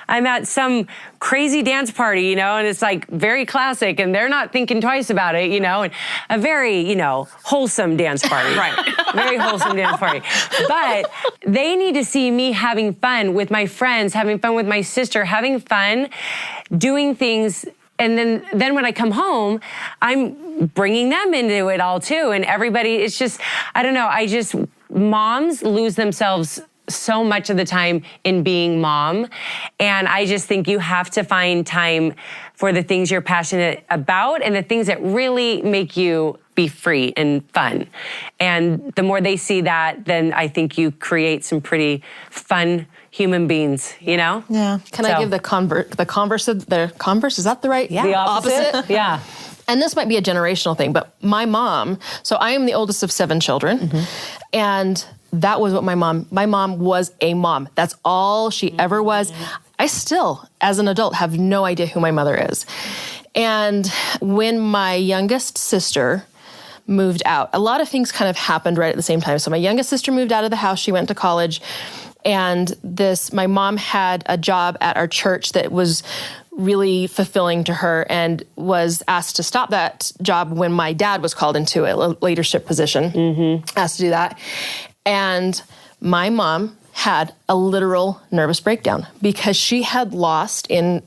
A: I'm at some crazy dance party, and it's like very classic, and they're not thinking twice about it, and a very, wholesome dance party.
C: Right.
A: Very wholesome dance party. But they need to see me having fun with my friends, having fun with my sister, having fun doing things. And then when I come home, I'm bringing them into it all too. And everybody, it's just, I don't know, moms lose themselves so much of the time in being mom. And I just think you have to find time for the things you're passionate about and the things that really make you be free and fun. And the more they see that, then I think you create some pretty fun human beings, Yeah.
E: Can I give the converse, is that the right?
A: Yeah. The opposite? Yeah.
E: And this might be a generational thing, but my mom, so I am the oldest of 7 children, and that was what my mom was a mom. That's all she ever was. I still, as an adult, have no idea who my mother is. And when my youngest sister moved out, a lot of things kind of happened right at the same time. So my youngest sister moved out of the house, she went to college, and my mom had a job at our church that was really fulfilling to her and was asked to stop that job when my dad was called into a leadership position, asked to do that. And my mom had a literal nervous breakdown because she had lost in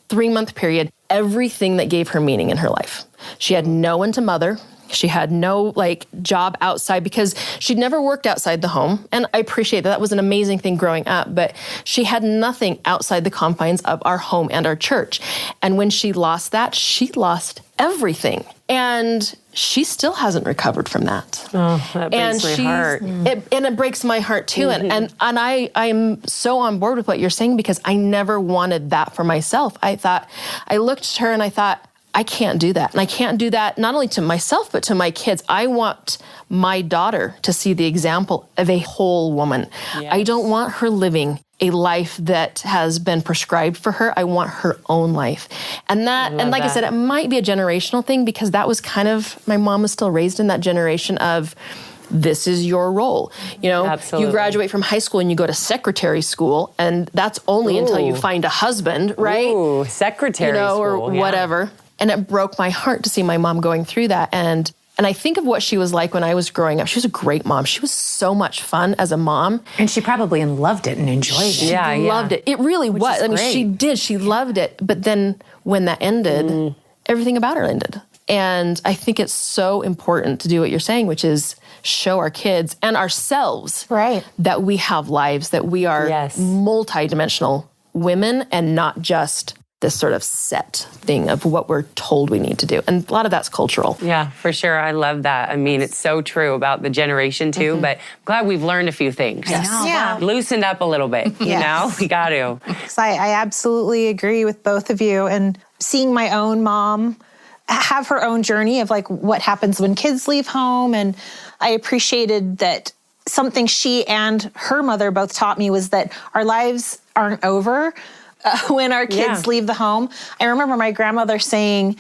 E: 3-month period everything that gave her meaning in her life. She had no one to mother. She had no job outside because she'd never worked outside the home. And I appreciate that. That was an amazing thing growing up, but she had nothing outside the confines of our home and our church. And when she lost that, she lost everything. And she still hasn't recovered from that.
A: Oh, that breaks my heart.
E: And it breaks my heart too. And I'm so on board with what you're saying because I never wanted that for myself. I looked at her and I thought, I can't do that. And I can't do that not only to myself, but to my kids. I want my daughter to see the example of a whole woman. Yes. I don't want her living a life that has been prescribed for her. I want her own life. And I said, it might be a generational thing because that was my mom was still raised in that generation of, this is your role.
A: Absolutely.
E: You graduate from high school and you go to secretary school, and that's only until you find a husband, right?
A: Ooh, secretary school.
E: Or whatever. And it broke my heart to see my mom going through that. And I think of what she was like when I was growing up. She was a great mom. She was so much fun as a mom.
C: And she probably loved it and enjoyed it.
E: She loved it. It really was. I mean, she did. She loved it. But then when that ended, everything about her ended. And I think it's so important to do what you're saying, which is show our kids and ourselves that we have lives, that we are multidimensional women and not just this sort of set thing of what we're told we need to do. And a lot of that's cultural.
A: Yeah, for sure. I love that. I mean, it's so true about the generation too, but I'm glad we've learned a few things.
C: I know.
D: Yeah.
A: Loosened up a little bit, you know? We got to.
D: I absolutely agree with both of you. And seeing my own mom have her own journey of like what happens when kids leave home. And I appreciated that something she and her mother both taught me was that our lives aren't over when our kids leave the home. I remember my grandmother saying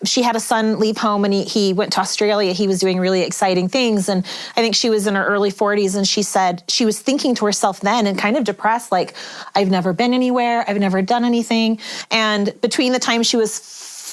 D: she had a son leave home and he went to Australia. He was doing really exciting things. And I think she was in her early 40s. And she said she was thinking to herself then and kind of depressed, like, I've never been anywhere. I've never done anything. And between the time she was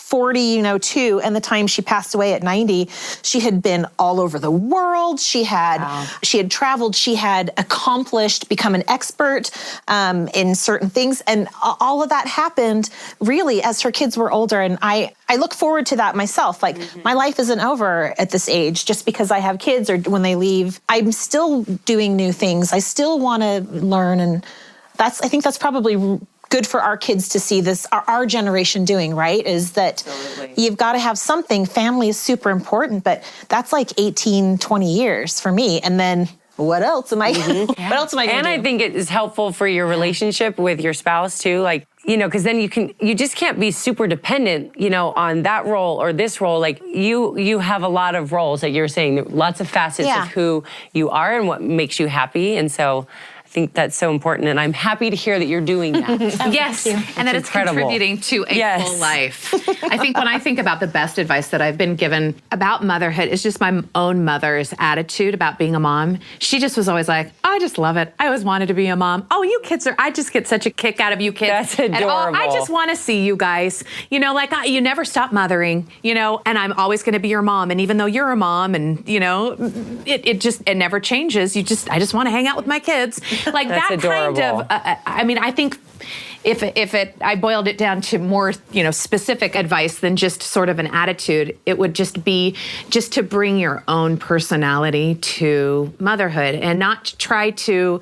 D: 40, two, and the time she passed away at 90, she had been all over the world. She had traveled. She had accomplished, become an expert in certain things. And all of that happened really as her kids were older. And I look forward to that myself. Like my life isn't over at this age just because I have kids or when they leave. I'm still doing new things. I still want to learn. And I think that's probably good for our kids to see this, our generation doing, right? Is that you've got to have something. Family is super important, but that's like 18, 20 years for me. And then what else am I going to do?
A: And I think it is helpful for your relationship with your spouse too. Like, because then you just can't be super dependent, on that role or this role. Like you have a lot of roles that you're saying, lots of facets of who you are and what makes you happy. And so I think that's so important, and I'm happy to hear that you're doing that.
C: Yes, and that it's
A: incredible.
C: Contributing to a full life. I think when I think about the best advice that I've been given about motherhood, it's just my own mother's attitude about being a mom. She just was always like, I just love it. I always wanted to be a mom. Oh, you kids I just get such a kick out of you kids.
A: That's adorable.
C: I just want to see you guys. You never stop mothering, and I'm always going to be your mom. And even though you're a mom and, it never changes. I just want to hang out with my kids. Like
A: that's
C: that
A: adorable.
C: Kind of, I think I boiled it down to more, specific advice than just sort of an attitude, it would just be just to bring your own personality to motherhood and not to try to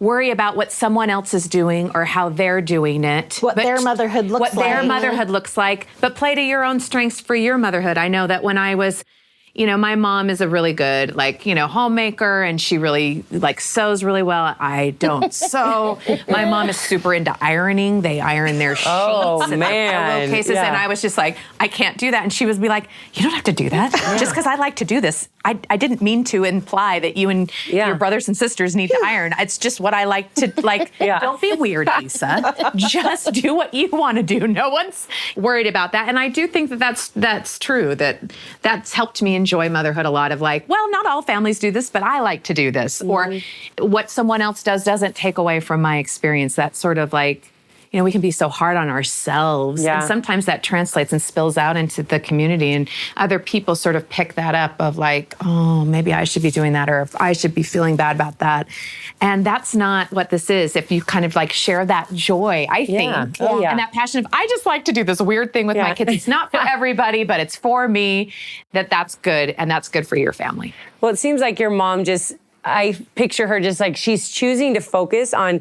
C: worry about what someone else is doing or how they're doing it.
D: What their motherhood looks like,
C: but play to your own strengths for your motherhood. I know that when I was, my mom is a really good, homemaker, and she really, sews really well. I don't sew. My mom is super into ironing. They iron their sheets and pillowcases, and I was just like, I can't do that. And she would be like, you don't have to do that. Just because I like to do this. I didn't mean to imply that you and your brothers and sisters need to iron. It's just what I like to, Don't be weird, Lisa. Just do what you want to do. No one's worried about that. And I do think that that's true, that's helped me enjoy motherhood a lot of not all families do this, but I like to do this. Or what someone else does doesn't take away from my experience. That's sort of we can be so hard on ourselves. Yeah. And sometimes that translates and spills out into the community, and other people sort of pick that up of oh, maybe I should be doing that, or if I should be feeling bad about that. And that's not what this is. If you kind of share that joy, I think, and that passion of, I just like to do this weird thing with my kids. It's not for everybody, but it's for me, that's good. And that's good for your family.
A: Well, it seems like your mom I picture her just she's choosing to focus on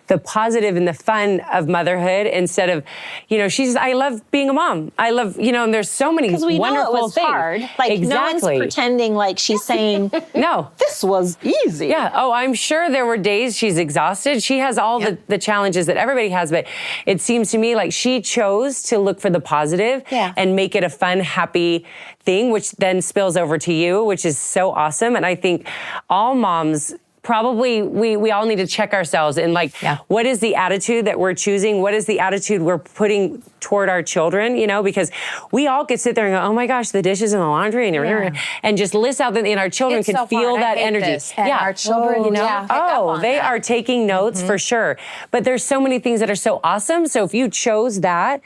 A: the positive and the fun of motherhood instead of, I love being a mom. I love, and there's so many wonderful things. Because we know it was hard.
D: No one's pretending she's saying,
A: no,
D: this was easy.
A: Yeah. Oh, I'm sure there were days she's exhausted. She has all the challenges that everybody has, but it seems to me like she chose to look for the positive and make it a fun, happy thing, which then spills over to you, which is so awesome. And I think all moms probably we all need to check ourselves and what is the attitude that we're choosing? What is the attitude we're putting toward our children? Because we all could sit there and go, oh my gosh, the dishes and the laundry and just list out and our children can feel that energy.
C: Our children,
A: they are taking notes for sure. But there's so many things that are so awesome. So if you chose that,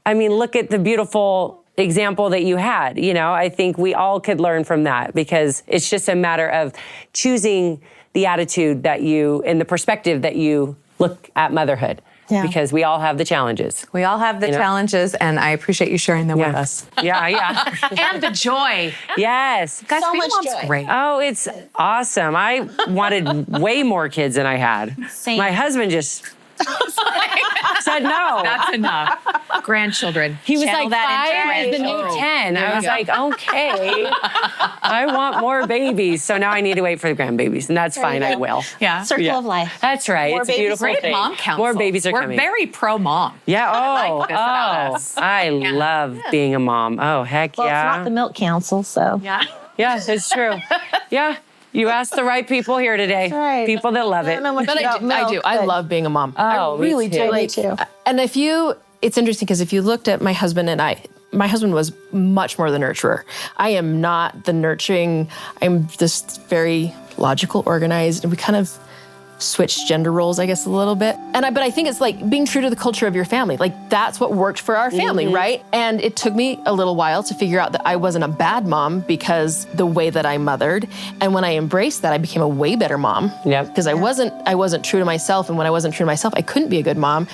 A: look at the beautiful example that you had. I think we all could learn from that, because it's just a matter of choosing the attitude that you and the perspective that you look at motherhood. because we all have the challenges.
C: We all have the challenges, and I appreciate you sharing them with us.
A: Yeah.
C: And the joy.
A: Yes.
C: Guys,
D: So
C: being
D: much
C: mom's
D: joy.
C: great.
A: Oh, it's awesome. I wanted way more kids than I had.
D: Same.
A: My husband just said no.
C: That's enough. Grandchildren.
A: He was
C: Channel
A: like,
C: that
A: 5
C: into
A: is the new
C: grandchildren.
A: 10. I was like, okay, I want more babies. So now I need to wait for the grandbabies, and that's fine. I will.
C: Yeah.
D: Circle of life.
A: That's right.
D: More
A: It's a
D: babies,
A: beautiful
C: Great
A: thing.
C: mom council.
A: More babies are
C: We're
A: coming.
C: very pro-mom.
A: Yeah.
C: like this about us.
A: I love being a mom. Oh, heck
D: Well,
A: yeah.
D: it's not the milk council, so.
C: Yeah.
A: Yeah, it's true. Yeah. You asked the right people here today.
D: That's right.
A: People that love
D: I
A: it.
D: don't know much
E: But
D: about milk,
E: I do. I
D: but-
E: love being a mom.
A: Oh,
E: I
A: me
E: really
A: too.
E: do.
A: Me
E: Like,
D: too.
E: And it's interesting because if you looked at my husband and I, my husband was much more the nurturer. I am not the nurturing. I'm just very logical, organized, and we kind of switched gender roles, I guess, a little bit. But I think it's like being true to the culture of your family. Like that's what worked for our family, right? And it took me a little while to figure out that I wasn't a bad mom because the way that I mothered. And when I embraced that, I became a way better mom.
A: Yep.
E: Because I wasn't true to myself, and when I wasn't true to myself, I couldn't be a good mom.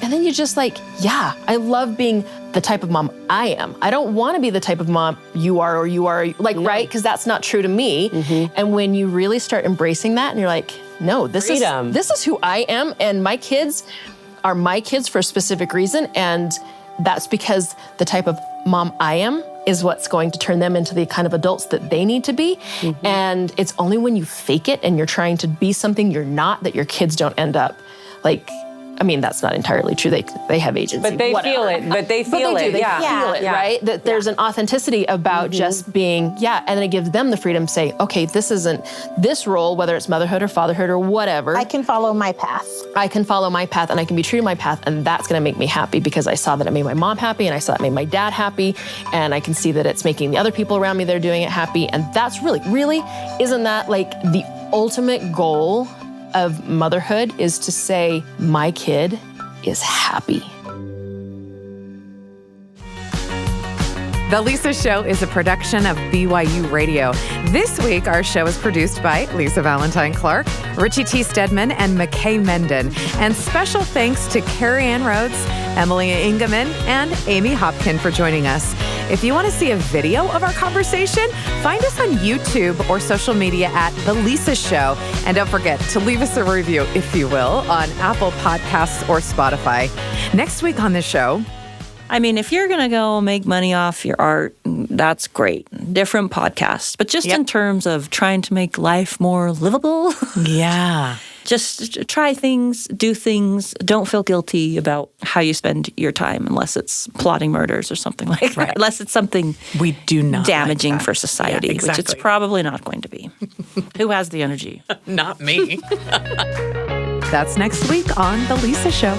E: And then you just like, yeah, I love being the type of mom I am. I don't want to be the type of mom you are or you are, like, right? Because that's not true to me. And when you really start embracing that and you're like, no, this is who I am, and my kids are my kids for a specific reason, and that's because the type of mom I am is what's going to turn them into the kind of adults that they need to be. And it's only when you fake it and you're trying to be something you're not that your kids don't end up like, I mean, that's not entirely true. They have agency.
A: But they feel it. But they feel
E: They
A: it.
E: do. They
A: Yeah.
E: feel it, right? That there's an authenticity about just being, and then it gives them the freedom to say, okay, this isn't this role, whether it's motherhood or fatherhood or whatever.
D: I can follow my path.
E: I can follow my path and I can be true to my path, and that's going to make me happy because I saw that it made my mom happy, and I saw it made my dad happy, and I can see that it's making the other people around me that are doing it happy. And that's really, isn't that like the ultimate goal of motherhood, is to say, my kid is happy.
C: The Lisa Show is a production of BYU Radio. This week, our show is produced by Lisa Valentine Clark, Richie T. Stedman, and McKay Menden. And special thanks to Carrie Ann Rhodes, Emily Ingeman, and Amy Hopkin for joining us. If you want to see a video of our conversation, find us on YouTube or social media at The Lisa Show. And don't forget to leave us a review, if you will, on Apple Podcasts or Spotify. Next week on the show,
F: I mean, if you're going to go make money off your art, that's great. Different podcasts. But just in terms of trying to make life more livable, just try things, do things. Don't feel guilty about how you spend your time unless it's plotting murders or something like that. Unless it's something
C: we do not
F: damaging
C: like that.
F: for society,
C: Yeah,
F: which
C: exactly.
F: it's probably not going to be. Who has the energy?
C: Not me. That's next week on The Lisa Show.